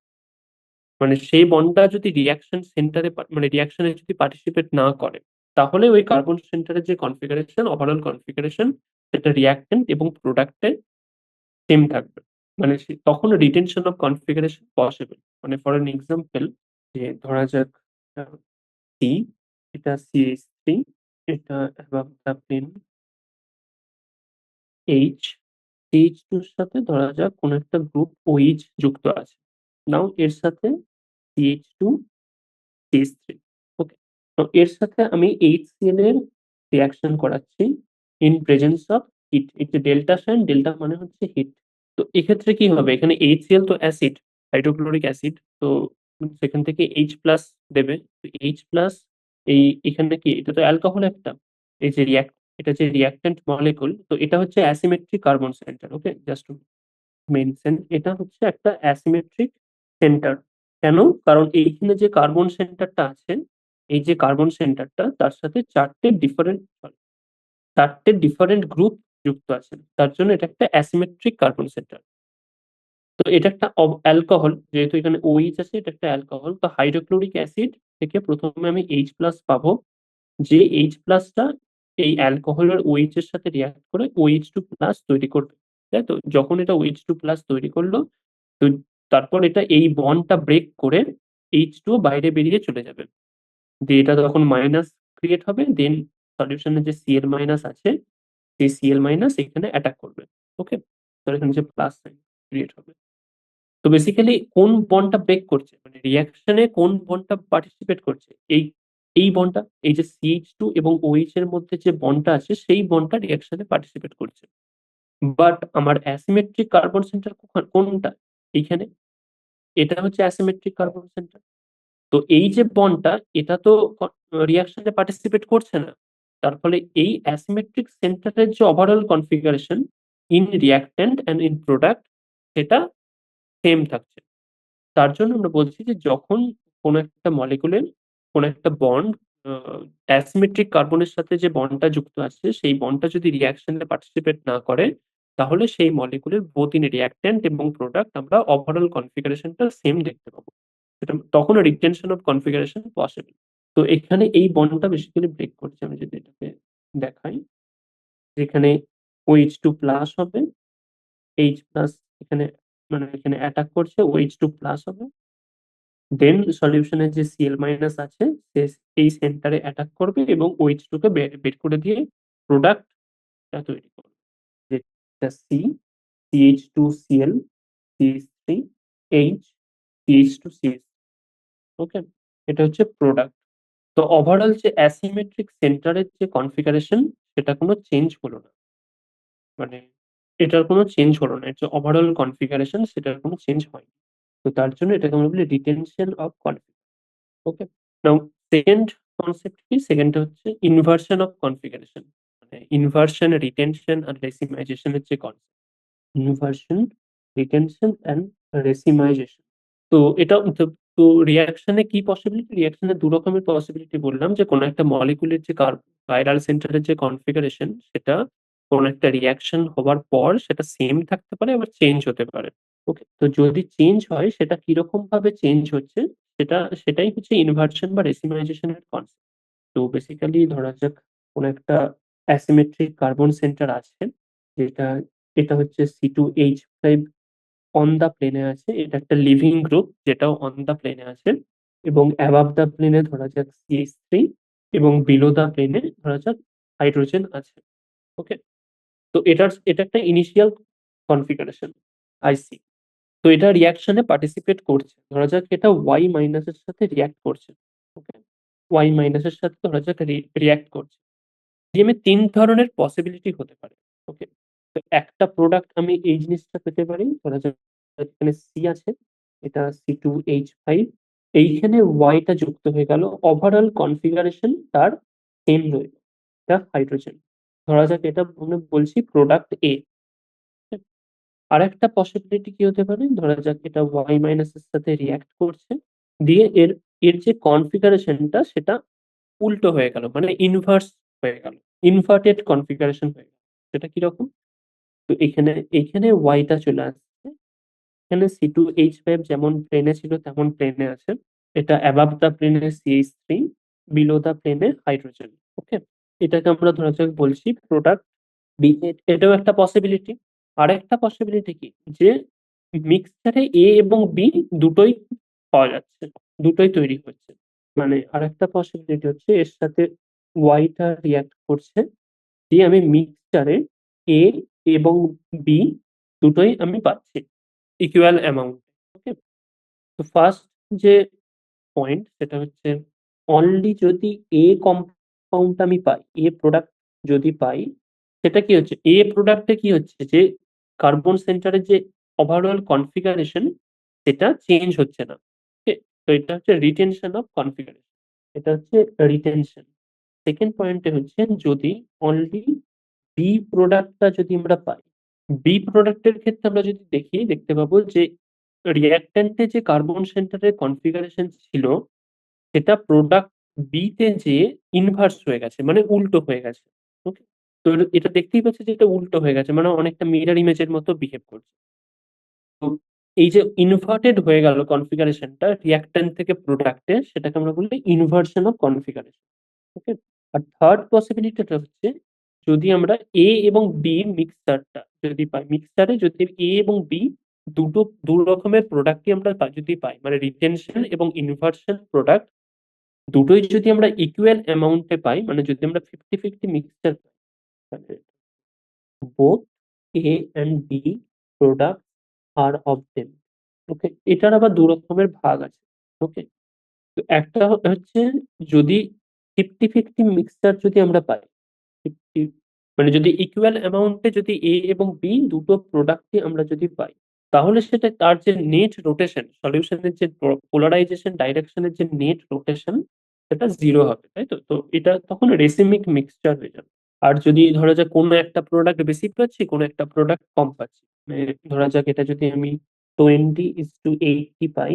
Speaker 1: মানে সেই বন্ডটা যদি রিঅ্যাকশন সেন্টারে মানে রিঅ্যাকশন এ যদি পার্টিসিপেট না করে, তাহলে ওই কার্বন সেন্টারের যে কনফিগারেশন, ওভারঅল কনফিগারেশন সেটা রিঅ্যাকট্যান্ট এবং প্রোডাক্ট এ সেম থাকবে। মানে তখন রিটেনশন অফ কনফিগারেশন পসিবল। মানে ফর অ্যান এক্সাম্পল যে ধরা যাক আ C, এটা CH3, এটা above the plane H, CH2 এর সাথে ধরা যাক কোন একটা গ্রুপ OH যুক্ত আছে। নাও এর সাথে CH2, CH3, ওকে? তো এর সাথে আমি HCl এর রিঅ্যাকশন করাচ্ছি ইন প্রেজেন্স অফ হিট। এই যে ডেল্টা সাইন, ডেল্টা মানে হচ্ছে হিট। তো এক্ষেত্রে কি হবে? এখানে HCl তো অ্যাসিড, হাইড্রোক্লোরিক অ্যাসিড। তো সেখান থেকে H+ দেবে। তো H+ এখানে কি? এটা তো অ্যালকোহল একটা। এই যে এটা যে রিঅ্যাকট্যান্ট মলিকিউল, তো এটা হচ্ছে অ্যাসিমেট্রিক কার্বন সেন্টার, ওকে? জাস্ট টু মেনশন, এটা হচ্ছে একটা অ্যাসিমেট্রিক সেন্টার। কেন? কারণ এইখানে যে কার্বন সেন্টারটা আছে, এই যে কার্বন সেন্টারটা তার সাথে ৪ টে ডিফারেন্ট গ্রুপ যুক্ত আছে। তার জন্য এটা একটা অ্যাসিমেট্রিক কার্বন সেন্টার। তো এটা একটা অ্যালকোহল, যেহেতু এখানে OH আছে, এটা একটা অ্যালকোহল। তো হাইড্রোক্লোরিক অ্যাসিড থেকে ১ম এ আমি H+ পাবো। যে H+ টা এই অ্যালকোহলের OH এর সাথে রিঅ্যাক্ট করে OH2+ তৈরি করবে। তাই তো? যখন এটা OH2+ তৈরি করল, তো তারপর এটা এই বন্ডটা ব্রেক করে H2O বাইরে বেরিয়ে চলে যাবে। দিয়ে এটা তখন মাইনাস ক্রিয়েট হবে। দেন সলিউশন এ যে Cl- আছে, সেই Cl- এখানে অ্যাটাক করবে। ওকে? তো এখানে যে প্লাস সাইন ক্রিয়েট হবে। তো বেসিক্যালি কোন বন্ডটা ব্রেক করছে? মানে রিঅ্যাকশন এ কোন বন্ডটা পার্টিসিপেট করছে? এই বন্ডটা, এই যে CH2 এবং OH এর মধ্যে যে বন্ডটা আছে সেই বন্ডটা রিঅ্যাকশন এ পার্টিসিপেট করছে। বাট আমার অ্যাসিমেট্রিক কার্বন সেন্টার কোনটা? এইখানে। এটা হচ্ছে অ্যাসিমেট্রিক কার্বন সেন্টার। তো এই যে বন্ডটা, এটা তো রিঅ্যাকশন এ পার্টিসিপেট করছে না। তার ফলে এই অ্যাসিমেট্রিক সেন্টারের যে overall configuration in reactant and in product, সেটা সেম থাকছে। তার জন্য আমরা বলছি যে যখন কোন একটা মলিকিউলের কোন একটা বন্ড আ অ্যাসিমেট্রিক কার্বনের সাথে যে বন্ডটা যুক্ত আছে, সেই বন্ডটা যদি রিঅ্যাকশন এ পার্টিসিপেট না করে, তাহলে সেই মলিকিউলের বোথ ইন রিঅ্যাকট্যান্ট এবং প্রোডাক্ট আমরা ওভারঅল কনফিগারেশনটা সেম দেখতে পাবো। সেটা তখন রিটেনশন অফ কনফিগারেশন পসিবল। তো এখানে এই বন্ডটা বেসিক্যালি ব্রেক করছে। আমি যদি এটাকে দেখাই, যেখানে OH2+ হবে, H+ এখানে, মানে এখানে অ্যাটাক করছে, OH2+ হবে। দেন সলিউশন এর যে Cl- আছে, সে এই সেন্টারে অ্যাটাক করবে এবং OH2 কে বের করে দিয়ে প্রোডাক্ট টা তৈরি করবে। যেটা CH2Cl, CH3, H, CH2CH, ওকে? এটা হচ্ছে প্রোডাক্ট। তো ওভারঅল যে অ্যাসিমেট্রিক সেন্টারের যে কনফিগারেশন, সেটা কোনো চেঞ্জ হলো না। মানে এটার কোনো চেঞ্জ হলো না। এর যে ওভারঅল কনফিগারেশন সেটার কোনো চেঞ্জ হয়নি। তো তার জন্য এটাকে আমরা বলি retention of okay? Now second concept কি? সেকেন্ড টা হচ্ছে ইনভার্সন অফ কনফিগারেশন। মানে ইনভার্সন, রিটেনশন আর ডেসিমাইজেশন এর যে কনসেপ্ট। Inversion, retention and racemisation. তো এটা তো তো রিঅ্যাকশন এ কি পসিবিলিটি? রিঅ্যাকশন এ ২ রকমের পসিবিলিটি বললাম, যে কোন একটা মলিকিউলের যে কাইরাল সেন্টার এর যে কনফিগারেশন, সেটা কোন একটা রিঅ্যাকশন হবার পর সেটা সেম থাকতে পারে, আবার চেঞ্জ হতে পারে। ওকে? তো যদি চেঞ্জ হয়, সেটা কিরকম ভাবে চেঞ্জ হচ্ছে, সেটাই হচ্ছে ইনভার্সন বা ডেসিমাইজেশন এর কনসেপ্ট। তো বেসিক্যালি ধরা যাক কোন একটা অ্যাসিমেট্রিক কার্বন সেন্টার আছে, যেটা এটা হচ্ছে C2H5 অন দ্য প্লেনে আছে। এটা একটা লিভিং গ্রুপ যেটাও অন দ্য প্লেনে আছে, এবং অ্যাবভ দ্য প্লেনে ধরা যাক CH3, এবং বিলো দ্য প্লেনে ধরা যাক হাইড্রোজেন আছে। ওকে? তো এটা একটা ইনিশিয়াল কনফিগারেশন IC। তো এটা রিঅ্যাকশন এ পার্টিসিপেট করছে। ধরা যাক এটা Y- এর সাথে রিঅ্যাক্ট করছে। ওকে? Y- এর সাথে ধরা যাক রিঅ্যাক্ট করছে। ডিএমএ ৩ ধরনের পসিবিলিটি হতে পারে। ওকে? তো একটা প্রোডাক্ট আমি এই জিনিসটা পেতে পারি। ধরা যাক এখানে C আছে, এটা C2H5, এইখানে Y টা যুক্ত হয়ে গেল। ওভারঅল কনফিগারেশন তার সেম রইল। এটা হাইড্রোজেন। ধরা যাক এটা বলছি প্রোডাক্ট A। আরেকটা পসিবিলিটি কি হতে পারে, ধরা যাক এটা ওয়াই মাইনাস এর সাথে রিয়াক্ট করছে, দিয়ে এর এর যে কনফিগারেশনটা সেটা উল্টো হয়ে গেল, মানে ইনভার্স হয়ে গেল, ইনভার্টেড কনফিগারেশন হয়ে গেল। সেটা কিরকম? তো এখানে ওয়াইটা চলে আসছে, এখানে C2H5 যেমন প্লেনে ছিল তেমন প্লেনে আছে, এটা অ্যাবাভ দ্য প্লেনে CH3, বিলো দ্য প্লেনে হাইড্রোজেন। ওকে, এটাকে আমরা ধরা যাক বলছি প্রোডাক্ট বি। এটাও একটা পসিবিলিটি। আরেকটা পসিবিলিটি কি, যে মিক্সচারে এ এবং বি দুটোই পাওয়া যাচ্ছে, দুটোই তৈরি হচ্ছে। মানে আরেকটা পসিবিলিটি হচ্ছে এর সাথে ওয়াইটা রিয়াক্ট করছে, দিয়ে আমি মিক্সচারে এ এবং বি দুটোই আমি পাচ্ছি ইকুয়াল অ্যামাউন্ট। ওকে, তো ফার্স্ট যে পয়েন্ট সেটা হচ্ছে অনলি যদি এ কম্পাউন্ড আমি পাই, এ প্রোডাক্ট যদি পাই, সেটা কি হচ্ছে, এ প্রোডাক্টে কি হচ্ছে যে কার্বন সেন্টারের যে ওভারঅল কনফিগারেশন সেটা চেঞ্জ হচ্ছে না। ওকে, তো এটা হচ্ছে রিটেনশন অফ কনফিগারেশন, এটা হচ্ছে রিটেনশন। সেকেন্ড পয়েন্টে হচ্ছে যদি অনলি বি প্রোডাক্টটা যদি আমরা পাই, বি প্রোডাক্টের ক্ষেত্রে আমরা যদি দেখতে পাবো যে রিঅ্যাকট্যান্টে যে কার্বন সেন্টারের কনফিগারেশন ছিল সেটা প্রোডাক্ট বি তে যেয়ে ইনভার্স হয়ে গেছে, মানে উল্টো হয়ে গেছে। ওকে, তো এটা দেখতেই পাচ্ছি যে এটা উল্টো হয়ে গেছে, মানে অনেকটা মিরর ইমেজের মতো বিহেভ করছে। তো এই যে ইনভার্টেড হয়ে গেল কনফিগারেশনটা রিঅ্যাকট্যান্ট থেকে প্রোডাক্টে, সেটাকে আমরা বলি ইনভার্সন অফ কনফিগারেশন। ওকে, আর থার্ড পসিবিলিটিটা হচ্ছে যদি আমরা এ এবং বি মিক্সচারটা যদি পাই, মিক্সচারে যদি এ এবং বি দু রকমের প্রোডাক্টই আমরা যদি পাই, মানে রিটেনশন এবং ইনভার্সন প্রোডাক্ট দুটোই যদি আমরা ইকুয়াল অ্যামাউন্টে পাই, মানে যদি আমরা 50-50 মিক্সচার পাই, তাহলে both A and B product are of them. Okay, এটার আবার দু রকমের ভাগ আছে। ওকে, তো একটা হচ্ছে যদি 50-50 মিক্সচার যদি আমরা পাই, 50 মানে যদি ইকুয়াল অ্যামাউন্টে যদি এ এবং বি দুটো প্রোডাক্টই আমরা যদি পাই, তাহলে সেটা তার যে নেট রোটেশন, সলিউশনের যে পোলারাইজেশন ডাইরেকশনের যে নেট রোটেশন সেটা 0 হবে, তাই তো? তো এটা তখন রেসিমিক মিক্সচার হয়ে যাবে। আর যদি ধরা যাক কোনো একটা প্রোডাক্ট বেশি পাচ্ছি, কোনো একটা প্রোডাক্ট কম পাচ্ছি, মানে ধরা যাক এটা যদি আমি 20:80 পাই,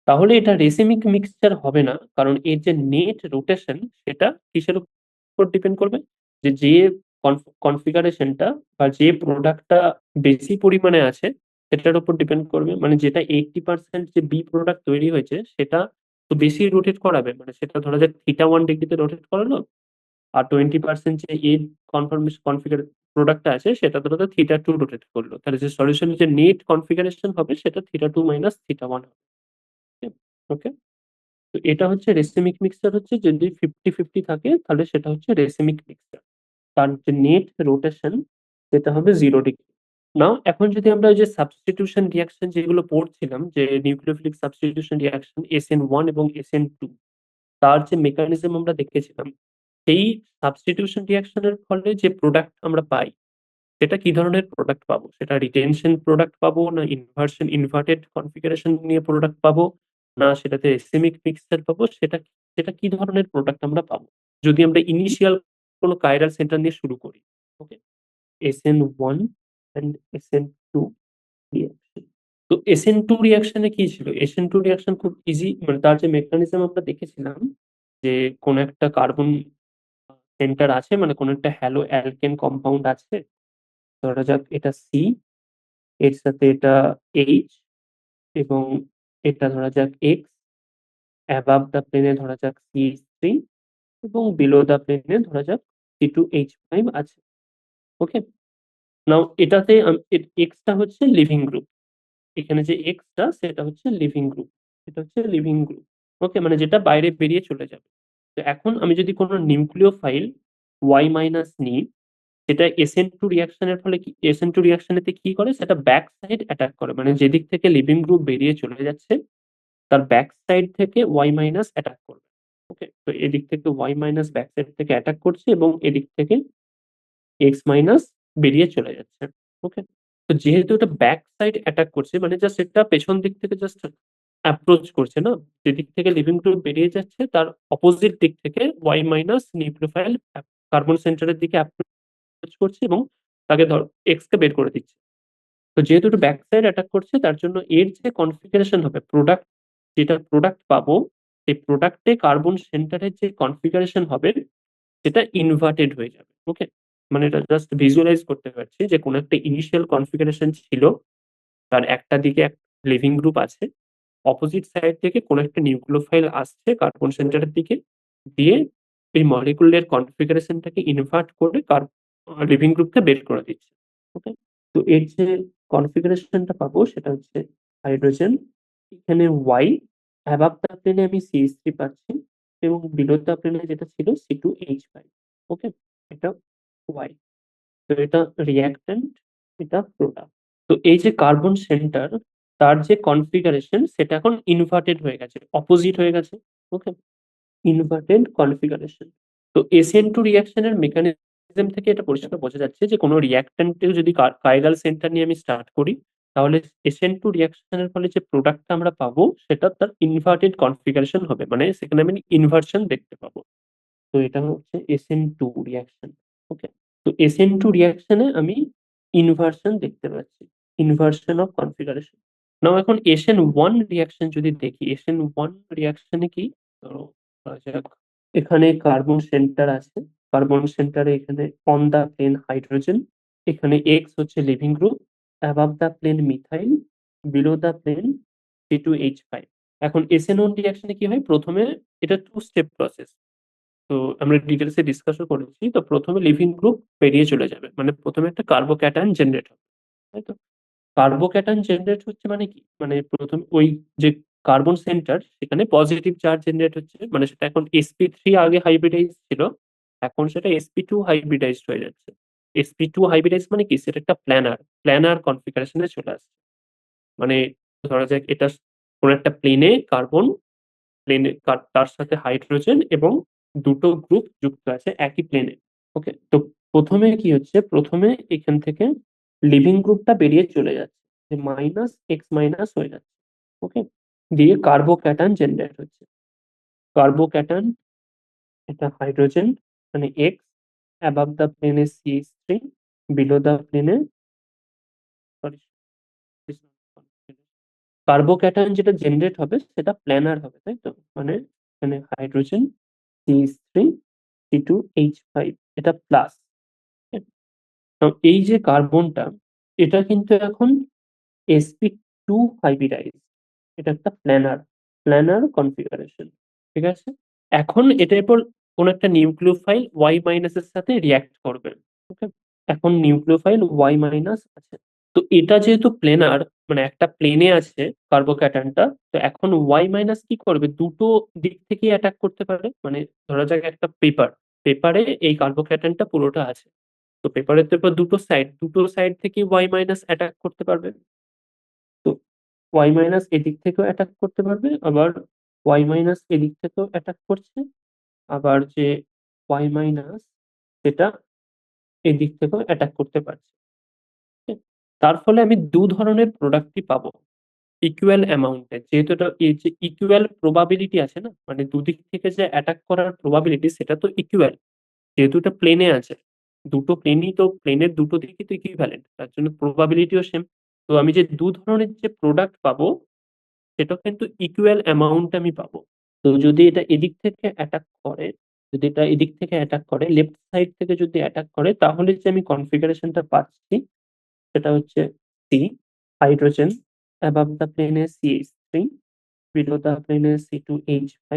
Speaker 1: তাহলে এটা রেসিমিক মিক্সচার হবে না, কারণ এর যে নেট রোটেশন সেটা কিসের উপর ডিপেন্ড করবে, যে কনফিগারেশনটা বা যে প্রোডাক্টটা বেশি পরিমাণে আছে সেটার উপর ডিপেন্ড করবে। মানে যেটা 80% যে বি প্রোডাক্ট তৈরি হয়েছে সেটা তো বেশি রোটেট করাবে, মানে সেটা ধরা যাক θ1 ডিগ্রিতে রোটেট করালো, আর 20% যে এর কনফিগার প্রোডাক্টটা আছে সেটা ধরো θ2 রোটেট করলো, তাহলে যে সলিউশনের যে নেট কনফিগারেশন হবে সেটা θ2 মাইনাস θ1 হবে। ওকে, তো এটা হচ্ছে রেসিমিক মিক্সচার, হচ্ছে যদি 50-50 থাকে তাহলে সেটা হচ্ছে রেসিমিক মিক্সচার, তার যে নেট রোটেশন সেটা হবে 0 ডিগ্রি। নাও এখন যদি আমরা ওই যে সাবস্টিটিউশন রিঅ্যাকশন যেগুলো পড়ছিলাম, যে নিউক্লিওফিলিক সাবস্টিটিউশন রিঅ্যাকশন SN1 এবং SN2, তার যে মেকানিজম আমরা দেখেছিলাম, সেই সাবস্টিটিউশন রিঅ্যাকশনের ফলে যে প্রোডাক্ট আমরা পাই সেটা কি ধরনের প্রোডাক্ট পাবো, সেটা রিটেনশন প্রোডাক্ট পাবো, না ইনভার্টেড কনফিগারেশন নিয়ে প্রোডাক্ট পাবো, না সেটাতে রেসিমিক মিক্সচার পাবো, সেটা সেটা কি ধরনের প্রোডাক্ট আমরা পাবো যদি আমরা ইনিশিয়াল কোনো কাইরাল সেন্টার দিয়ে শুরু করি। ওকে, SN1 and SN2 রিঅ্যাকশন। তো SN2 রিঅ্যাকশনে কি ছিল, SN2 রিঅ্যাকশন খুব ইজি, মানে তার যে মেকানিজম আমরা দেখেছিলাম, যে কোন একটা কার্বন সেন্টার আছে, মানে কোন একটা হ্যালো অ্যালকেন কম্পাউন্ড আছে, ধরা যাক এটা সি, এর সাথে এটা এইচ, এবং এটা ধরা যাক এক্স, অ্যাবাভ দ্য প্লেনে ধরা যাক CH3, এবং বিলো দ্য প্লেনে ধরা যাক C2H5 আছে। ওকে, নাও এটাতে এক্সটা হচ্ছে লিভিং গ্রুপ, এখানে যে এক্সটা সেটা হচ্ছে লিভিং গ্রুপ, এটা হচ্ছে লিভিং গ্রুপ। ওকে, মানে যেটা বাইরে বেরিয়ে চলে যাবে। তো এখন আমি যদি কোনো নিউক্লিওফাইল ওয়াই মাইনাস নিই, সেটা SN2 রিঅ্যাকশনের ফলে কি, SN2 রিঅ্যাকশনেতে কি করে, সেটা ব্যাক সাইড অ্যাটাক করে, মানে যেদিক থেকে লিভিং গ্রুপ বেরিয়ে চলে যাচ্ছে তার ব্যাক সাইড থেকে ওয়াই মাইনাস অ্যাটাক করবে। ওকে, তো এদিক থেকে ওয়াই মাইনাস ব্যাক সাইড থেকে অ্যাটাক করছে এবং এদিক থেকে এক্স মাইনাস বেরিয়ে চলে যাচ্ছে। ওকে, তো যেহেতু এটা ব্যাক সাইড অ্যাটাক করছে, মানে জাস্ট এটা পেছন দিক থেকে জাস্ট অ্যাপ্রোচ করছে না, যেদিক থেকে লিভিং গ্রুপ বেরিয়ে যাচ্ছে তার অপোজিট দিক থেকে ওয়াই মাইনাস নিউক্লিওফাইল কার্বন সেন্টারের দিকে অ্যাপ্রোচ করছে এবং তাকে ধর এক্স কে বের করে দিচ্ছে। তো যেহেতু একটু ব্যাক সাইড অ্যাটাক করছে তার জন্য এর যে কনফিগারেশন হবে যেটা প্রোডাক্ট পাবো, সেই প্রোডাক্টে কার্বন সেন্টারের যে কনফিগারেশন হবে সেটা ইনভার্টেড হয়ে যাবে। ওকে? মানে এটা জাস্ট ভিজুয়ালাইজ করতে পারছি যে কোনো একটা ইনিশিয়াল কনফিগারেশন ছিল, তার একটা দিকে লিভিং গ্রুপ আছে। অপোজিট সাইড থেকে কোনো একটা নিউক্লিওফাইল আসছে কার্বন সেন্টারের দিকে, দিয়ে এই মলিকুলের কনফিগারেশনটাকে ইনভার্ট করে লিভিং গ্রুপকে বের করে দিচ্ছে। ওকে? তো এর যে কনফিগারেশনটা পাবো সেটা হচ্ছে হাইড্রোজেন, এখানে Y, অ্যাবাভ দ্য প্লেনে আমি CH3 পাচ্ছি এবং বিলো দ্য প্লেনে যেটা ছিল C2H5। ওকে? এটা Y। তো এটা রিঅ্যাকট্যান্ট, এটা প্রোডাক্ট। তো এই যে কার্বন সেন্টার, তার যে কনফিগারেশন সেটা এখন ইনভার্টেড হয়ে গেছে, অপোজিট হয়ে গেছে। ওকে? Inverted configuration. তো SN2 রিঅ্যাকশনের মেকানিজম থেকে এটা পরিষ্কার বোঝা যাচ্ছে যে কোনো রিঅ্যাকট্যান্টের যদি কাইরাল সেন্টার নিয়ে আমি স্টার্ট করি, তাহলে SN2 রিঅ্যাকশনের ফলে যে প্রোডাক্টটা আমরা পাবো সেটা তার ইনভার্টেড কনফিগারেশন হবে। মানে সেখানে আমি ইনভার্সন দেখতে পাবো। তো এটা হচ্ছে SN2 রিঅ্যাকশন। ওকে? তো SN2 রিঅ্যাকশনে আমি ইনভার্সন দেখতে পাচ্ছি। Inversion of configuration. নাও এখন SN1 রিঅ্যাকশন যদি দেখি, SN1 রিঅ্যাকশনে কি? ধরো ধরা যাক এখানে কার্বন সেন্টার আছে। কার্বন সেন্টারে এখানে অন দা প্লেন হাইড্রোজেন, এখানে X হচ্ছে leaving group, above the plane methyl, below the plane C2H5। এখন SN1 রিঅ্যাকশনে কি হয়? প্রথমে এটা টু স্টেপ প্রসেস। তো আমরা ডিটেলসে ডিসকাসও করেছি। তো প্রথমে লিভিং গ্রুপ বেরিয়ে চলে যাবে। মানে প্রথমে একটা কার্বোক্যাটায়ন জেনারেট হবে। তাই তো? কার্বোক্যাটায়ন জেনারেট হচ্ছে মানে কি? মানে প্রথম ওই যে কার্বন সেন্টার সেখানে পজিটিভ চার্জ জেনারেট হচ্ছে। মানে সেটা এখন sp3 আগে হাইব্রিডাইজ ছিল। এখন সেটা sp2 হাইব্রিডাইজড হয়ে যাচ্ছে। sp2 হাইব্রিডাইজ মানে কি? সেটা একটা প্ল্যানার কনফিগারেশনে চলে আসছে। মানে ধরা যাক এটা কোনো একটা প্লেনে তার সাথে হাইড্রোজেন এবং দুটো গ্রুপ যুক্ত আছে একই প্লেনে। ওকে? তো প্রথমে কি হচ্ছে? প্রথমে এখান থেকে লিভিং গ্রুপটা বেরিয়ে চলে যাচ্ছে। যে মাইনাস এক্স মাইনাস হয়ে যাচ্ছে। ওকে? দিয়ে কার্বোক্যাটায়ন জেনারেট হচ্ছে। কার্বোক্যাটায়ন, এটা হাইড্রোজেন মানে এক্স, অ্যাবাভ দ্য প্লেনে CH3, বিলো দ্য প্লেনে সরি কার্বোক্যাটায়ন যেটা জেনারেট হবে সেটা প্ল্যানার হবে, তাই তো? মানে এখানে হাইড্রোজেন CH3 C2H5, এটা প্লাস। এই যে কার্বনটা, এটা কিন্তু এখন sp2 হাইব্রিডাইজ। এটা একটা প্ল্যানার কনফিগারেশন। ঠিক আছে? এখন এটার পর কোন একটা নিউক্লিওফাইল Y মাইনাস এর সাথে রিঅ্যাক্ট করবে। ওকে? এখন নিউক্লিওফাইল Y মাইনাস আছে। তো এটা যেহেতু প্লেনার, মানে একটা প্লেনে আছে কার্বোক্যাটায়নটা, তো এখন Y মাইনাস কি করবে? দুটো দিক থেকেই অ্যাটাক করতে পারে। মানে ধরা যাক একটা পেপারে এই কার্বোক্যাটায়নটা পুরোটা আছে। তো পেপারের তো এবার দুটো সাইড থেকে Y মাইনাস অ্যাটাক করতে পারবে। তো Y মাইনাস এদিক থেকেও অ্যাটাক করতে পারবে, আবার Y মাইনাস এদিক থেকেও অ্যাটাক করছে, আবার যে Y মাইনাস সেটা এদিক থেকেও অ্যাটাক করতে পারছে। ঠিক আছে? তার ফলে আমি দু ধরনের প্রোডাক্টই পাবো ইকুয়াল অ্যামাউন্টে। যেহেতু এটা এই যে ইকুয়াল প্রবাবিলিটি আছে না, মানে দুদিক থেকে যে অ্যাটাক করার প্রবাবিলিটি সেটা তো ইকুয়াল। যেহেতু এটা প্লেনে আছে, দুটো প্লেনই তো, প্লেনের দুটো দিকই তো ইকুইভ্যালেন্ট, তার জন্য প্রবাবিলিটিও সেম। তো আমি যে দু ধরনের যে প্রোডাক্ট পাবো সেটা কিন্তু ইকুয়াল অ্যামাউন্ট আমি পাবো। তো যদি এটা এদিক থেকে অ্যাটাক করে, যদি এটা এদিক থেকে অ্যাটাক করে, লেফট সাইড থেকে যদি অ্যাটাক করে, তাহলে যে আমি কনফিগারেশনটা পাচ্ছি সেটা হচ্ছে সি, হাইড্রোজেন, অ্যাবাভ দ্য প্লেনে CH3, বিলো দ্য প্লেনে C2H5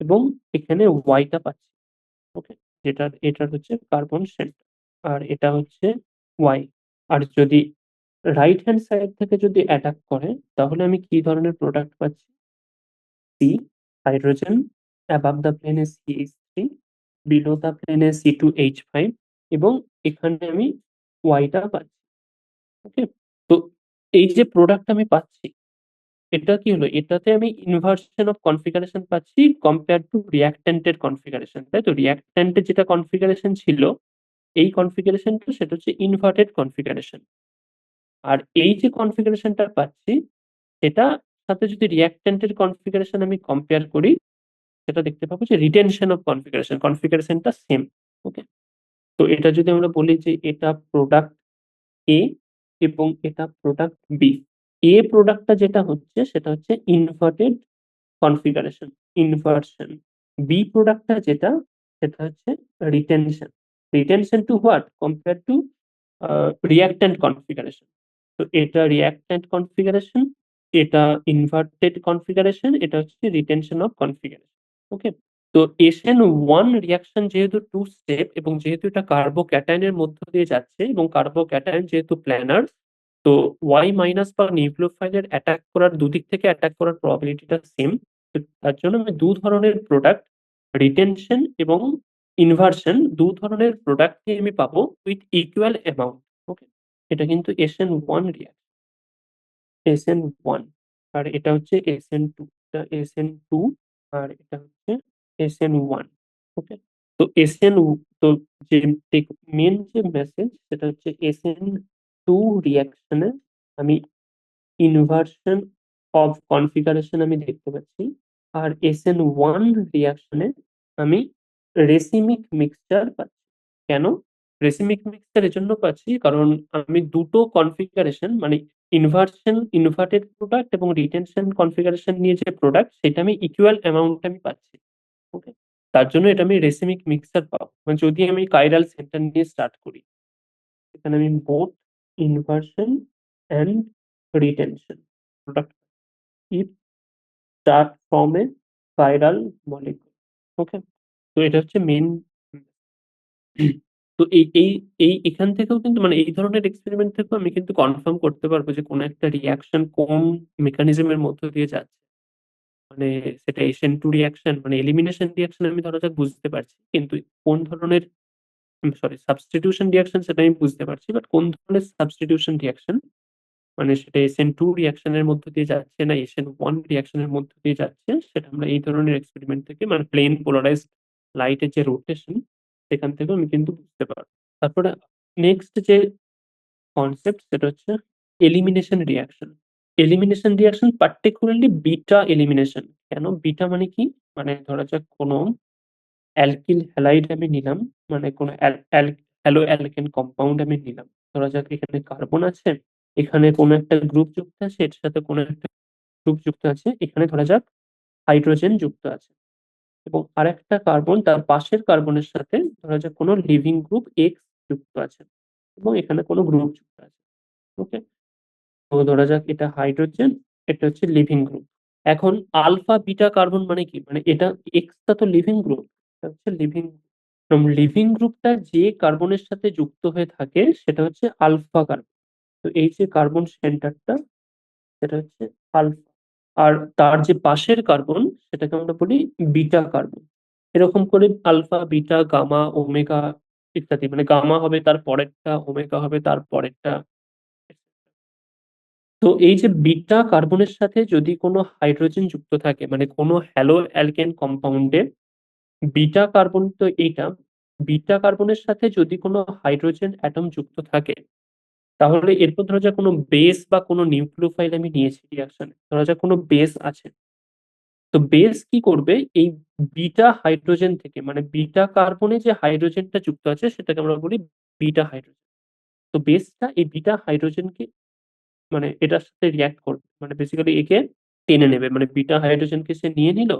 Speaker 1: এবং এখানে ওয়াইটা পাচ্ছি। ওকে? এটার হচ্ছে কার্বন সেন্টার আর এটা হচ্ছে ওয়াই। আর যদি রাইট হ্যান্ড সাইড থেকে যদি অ্যাটাক করে, তাহলে আমি কি ধরনের প্রোডাক্ট পাচ্ছি? সি, হাইড্রোজেন, অ্যাবাভ দ্য প্লেনে CH3, বিলো দ্য প্লেনে C2H5 এবং এখানে আমি ওয়াইটা পাচ্ছি। ওকে? তো এই যে প্রোডাক্ট আমি পাচ্ছি, এটা কি হলো? এটাতে আমি ইনভার্সন অফ কনফিগারেশন পাচ্ছি কম্পেয়ার টু রিঅ্যাকট্যান্টের কনফিগারেশন, তাই তো? রিঅ্যাকট্যান্টের যেটা কনফিগারেশন ছিল, এই কনফিগারেশনটা সেটা হচ্ছে ইনভার্টেড কনফিগারেশন। আর এই যে কনফিগারেশনটা পাচ্ছি, সেটা সাথে যদি রিঅ্যাকট্যান্টের কনফিগারেশন আমি কম্পেয়ার করি, সেটা দেখতে পাবো যে রিটেনশন অফ কনফিগারেশনটা সেম। ওকে? তো এটা যদি আমরা বলি যে এটা প্রোডাক্ট এ, এবং এটা প্রোডাক্ট বি। এ প্রোডাক্টটা যেটা হচ্ছে সেটা হচ্ছে ইনভার্টেড কনফিগারেশন, ইনভার্সন। বি প্রোডাক্টটা যেটা সেটা হচ্ছে retention. Retention to what? Compare to reactant configuration. তো এটা রিঅ্যাক্ট্যান্ট কনফিগারেশন, এটা ইনভার্টেড কনফিগারেশন, এটা হচ্ছে রিটেনশন অফ কনফিগারেশন। ওকে। তো SN1 রিঅ্যাকশন যেহেতু টু স্টেপ এবং যেহেতু এটা কার্বোক্যাটায়নের মধ্য দিয়ে যাচ্ছে এবং কার্বোক্যাটায়ন যেহেতু প্ল্যানার, তো ওয়াই মাইনাস বা নিউক্লিওফাইলের অ্যাটাক করার দুদিক থেকে অ্যাটাক করার প্রবাবিলিটিটা সেম। তার জন্য আমি দু ধরনের প্রোডাক্ট, রিটেনশন এবং ইনভার্সন, দু ধরনের প্রোডাক্টই আমি পাবো উইথ ইকুয়াল অ্যামাউন্ট। ওকে। এটা কিন্তু SN1 রিঅ্যাকশন, SN1, আর এটা হচ্ছে SN2, এটা SN2 আর এটা হচ্ছে SN1। ওকে। তো তো যে মেন যে মেসেজ সেটা হচ্ছে SN2 রিঅ্যাকশনে আমি ইনভার্সন অফ কনফিগারেশন আমি দেখতে পাচ্ছি। আর SN1 রিঅ্যাকশনে আমি রেসিমিক মিক্সচার পাচ্ছি। কেন? রেসিমিক মিক্সচার এজন্য পাচ্ছি কারণ আমি দুটো কনফিগারেশন মানে ইনভার্টেড প্রোডাক্ট এবং রিটেনশন কনফিগারেশন নিয়ে যে প্রোডাক্ট সেটা আমি ইকুয়াল অ্যামাউন্ট আমি পাচ্ছি। ওকে। তার জন্য এটা আমি রেসিমিক মিক্সচার পাবো। মানে যদি আমি কাইরাল সেন্টার নিয়ে স্টার্ট করি, এখানে আমি both inversion and retention product if start from a chiral molecule. ওকে। তো এটা হচ্ছে মেইন। তো এখান থেকেও কিন্তু মানে এই ধরনের এক্সপেরিমেন্ট থেকেও আমি কিন্তু কনফার্ম করতে পারবো যে কোন একটা রিঅ্যাকশন কোন মেকানিজমের মধ্য দিয়ে যাচ্ছে। মানে সেটা SN2 রিঅ্যাকশন মানে এলিমিনেশন রিঅ্যাকশন আমি ধরা যাক বুঝতে পারছি। কিন্তু কোন ধরনের সরি সাবস্টিটিউশন রিঅ্যাকশন সেটা আমি বুঝতে পারছি। বাট কোন ধরনের সাবস্টিটিউশন রিঅ্যাকশন মানে সেটা SN2 রিঅ্যাকশন এর মধ্য দিয়ে যাচ্ছে না SN1 রিঅ্যাকশন এর মধ্য দিয়ে যাচ্ছে সেটা আমরা এই ধরনের এক্সপেরিমেন্ট থেকে মানে প্লেন পোলারাইজড লাইট এর যে রোটেশন সেখান থেকেও আমি কিন্তু বুঝতে পারব। তারপরে নেক্সট যে কনসেপ্ট সেটা হচ্ছে elimination reaction. Elimination reaction particularly beta elimination. কেন? বিটা মানে কি? মানে ধরা যাক কোনো অ্যালকিল হ্যালাইড আমি নিলাম, মানে কোনো অ্যাল অ্যাল হ্যালো অ্যালকেন কম্পাউন্ড আমি নিলাম। ধরা যাক এখানে কার্বন আছে, এখানে কোনো একটা গ্রুপ যুক্ত আছে, এটার সাথে কোনো একটা গ্রুপ যুক্ত আছে, এখানে ধরা যাক হাইড্রোজেন যুক্ত আছে এবং আরেকটা কার্বন তার পাশের কার্বনের সাথে ধরা যাক কোনো লিভিং গ্রুপ X যুক্ত আছে এবং এখানে কোনো গ্রুপ যুক্ত আছে। ওকে? তো ধরা যাক এটা হাইড্রোজেন, এটা হচ্ছে লিভিং গ্রুপ। এখন আলফা, বিটা কার্বন মানে কি? মানে এটা X টা তো লিভিং গ্রুপ, এটা হচ্ছে লিভিং লিভিং গ্রুপটা যে কার্বনের সাথে যুক্ত হয়ে থাকে সেটা হচ্ছে আলফা কার্বন। তো এই যে কার্বন সেন্টারটা সেটা হচ্ছে আলফা। আর তার যে পাশের কার্বন সেটাকে আমরা বলি বিটা কার্বন। এরকম করে আলফা, বিটা, গামা, ওমেগা ইত্যাদি। মানে গামা হবে তার পরেরটা, ওমেগা হবে তার পরেরটা। তো এই যে বিটা কার্বনের সাথে যদি কোনো হাইড্রোজেন যুক্ত থাকে মানে কোনো হ্যালো অ্যালকেন কম্পাউন্ডে বিটা কার্বন তো এইটা, বিটা কার্বনের সাথে যদি কোনো হাইড্রোজেন অ্যাটম যুক্ত থাকে তাহলে এরপর ধরা যাক কোনো বেস বা কোনো নিউক্লিওফাইল আমি নিয়েছি রিঅ্যাকশনে। ধরা যাক কোনো বেস আছে। তো বেস কি করবে? এই বিটা হাইড্রোজেন থেকে মানে বিটা কার্বনে যে হাইড্রোজেনটা যুক্ত আছে সেটাকে আমরা বলি বিটা হাইড্রোজেন। তো বেসটা এই বিটা হাইড্রোজেনকে মানে এটার সাথে রিঅ্যাক্ট করবে। মানে বেসিক্যালি একে টেনে নেবে। মানে বিটা হাইড্রোজেনকে সে নিয়ে নিল।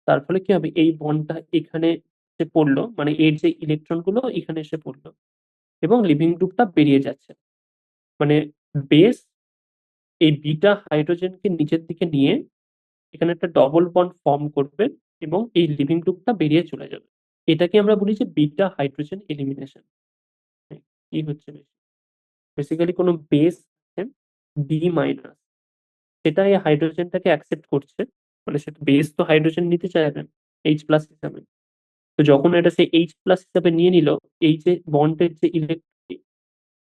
Speaker 1: তার ফলে কি হবে? এই বন্ডটা এখানে এসে পড়লো। মানে এর যে ইলেকট্রন গুলো এখানে এসে পড়লো এবং লিভিং গ্রুপটা বেরিয়ে যাচ্ছে। মানে বেস এই বিটা হাইড্রোজেনকে নিচের দিকে নিয়ে এখানে একটা ডবল বন্ড ফর্ম করবে এবং এই লিভিং গ্রুপটা বেরিয়ে চলে যাবে। এটাকে আমরা বলি যে বিটা হাইড্রোজেন এলিমিনেশন। কি হচ্ছে বেসিক্যালি কোনো বেস আছে বি মাইনাস, সেটা এই হাইড্রোজেনটাকে অ্যাকসেপ্ট করছে। মানে সে বেস তো হাইড্রোজেন নিতে চাইবে H প্লাস হিসাবে। তো যখন এটা সে H প্লাস হিসাবে নিয়ে নিল, এই যে বন্ডের যে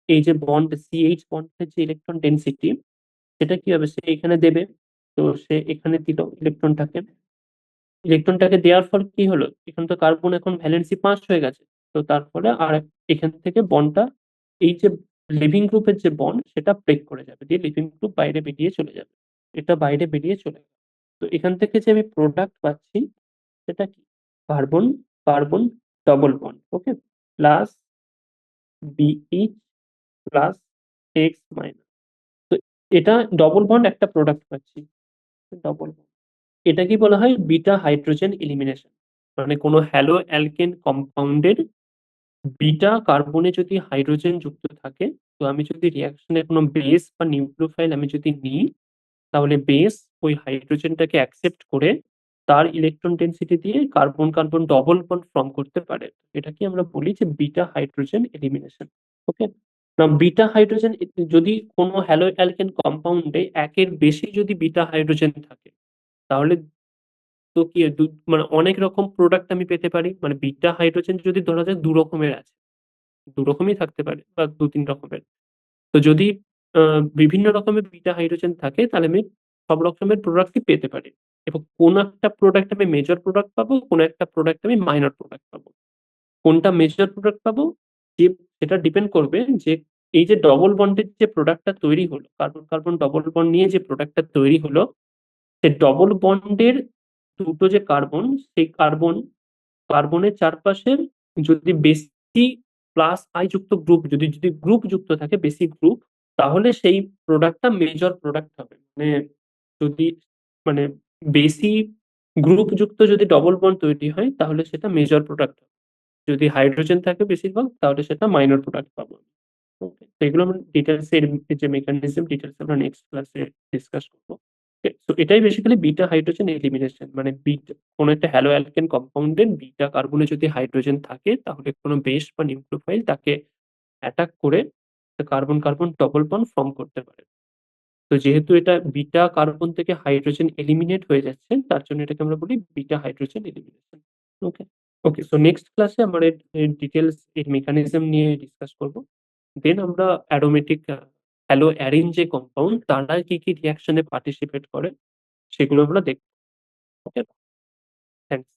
Speaker 1: এই যে বন্ড CH বন্ডের যে ইলেকট্রন ডেনসিটি সেটা কি হবে? সে এখানে দেবে। তো সে এখানে দিল ইলেকট্রনটাকে। ইলেকট্রনটাকে দেওয়ার ফল কি হলো? এখানে তো কার্বন এখন ভ্যালেন্সি ৫ হয়ে গেছে। তো তার ফলে আর এখান থেকে বন্ডটা এই যে লিভিং গ্রুপের যে বন্ড সেটা ব্রেক করে যাবে। দিয়ে লিভিং গ্রুপ বাইরে বেরিয়ে চলে যাবে। এটা বাইরে বেরিয়ে চলে গেল। তো এখান থেকে যে আমি প্রোডাক্ট পাচ্ছি সেটা কি? Carbon, carbon double bond. Okay? Plus BH plus X minus. তো এটা ডবল বন্ড একটা প্রোডাক্ট পাচ্ছি। Double bond. এটাকেই বলা হয় বিটা হাইড্রোজেন এলিমিনেশন। মানে কোনো হ্যালো অ্যালকেন কম্পাউন্ডের বিটা কার্বনে যদি হাইড্রোজেন যুক্ত থাকে, তো আমি যদি রিঅ্যাকশনে কোনো বেস বা নিউক্লিওফাইল আমি যদি নিই, তাহলে বেস ওই হাইড্রোজেনটাকে অ্যাকসেপ্ট করে তার ইলেকট্রন ডেনসিটি দিয়ে carbon carbon double bond form করতে পারে। এটাকে আমরা বলি যে বিটা হাইড্রোজেন এলিমিনেশন। ওকে। না, বিটা হাইড্রোজেন যদি কোনো হ্যালো অ্যালকেন কম্পাউন্ডে একের বেশি যদি বিটা হাইড্রোজেন থাকে, তাহলে তো কি মানে অনেক রকম প্রোডাক্ট আমি পেতে পারি। মানে বিটা হাইড্রোজেন যদি ধরা যায় দু রকমের আছে, দু রকমই থাকতে পারে বা দু তিন রকমের। তো যদি বিভিন্ন রকমের বিটা হাইড্রোজেন থাকে, তাহলে আমি সব রকমের প্রোডাক্টই পেতে পারি। এবং কোন একটা প্রোডাক্ট আমি মেজর প্রোডাক্ট পাবো, কোন একটা প্রোডাক্ট আমি মাইনর প্রোডাক্ট পাবো। কোনটা মেজর প্রোডাক্ট পাবো, যে সেটা ডিপেন্ড করবে যে এই যে ডবল বন্ডের যে প্রোডাক্টটা তৈরি হলো, কার্বন কার্বন ডবল বন্ড নিয়ে যে প্রোডাক্টটা তৈরি হলো, সেই ডবল বন্ডের দুটো যে কার্বন, সেই কার্বনের চারপাশের যদি বেশি প্লাস আই যুক্ত গ্রুপ, যদি যদি গ্রুপ যুক্ত থাকে, বেশি গ্রুপ, তাহলে সেই প্রোডাক্টটা মেজর প্রোডাক্ট হবে। মানে যদি মানে বেশি গ্রুপ যুক্ত যদি ডবল বন্ড তৈরি হয়, তাহলে সেটা মেজর প্রোডাক্ট হবে। যদি হাইড্রোজেন থাকে বেশিরভাগ, তাহলে সেটা মাইনর প্রোডাক্ট পাবো। ওকে, তো এগুলো আমরা ডিটেলস এর যে মেকানিজম, ডিটেলস আমরা নেক্সট ক্লাসে ডিসকাস করবো। তো এটাই বেসিক্যালি বিটা হাইড্রোজেন এলিমিনেশন। মানে বিটা কোনো একটা হ্যালো অ্যালকেন কম্পাউন্ডের বিটা কার্বনে যদি হাইড্রোজেন থাকে, তাহলে কোনো বেস বা নিউক্লিওফাইল তাকে অ্যাটাক করে carbon carbon double bond form করতে পারে। তো যেহেতু এটা বিটা কার্বন থেকে হাইড্রোজেন এলিমিনেট হয়ে যাচ্ছে, তার জন্য এটাকে আমরা বলি বিটা হাইড্রোজেন এলিমিনেশন। ওকে। ওকে, সো নেক্সট ক্লাসে আমরা এর ডিটেলস, এর মেকানিজম নিয়ে ডিসকাস করব। দেন আমরা অ্যারোমেটিক হ্যালো অ্যারিন যে কম্পাউন্ড, তারা কি কি রিঅ্যাকশনে পার্টিসিপেট করে, সেগুলো আমরা দেখব। ওকে, থ্যাংকস।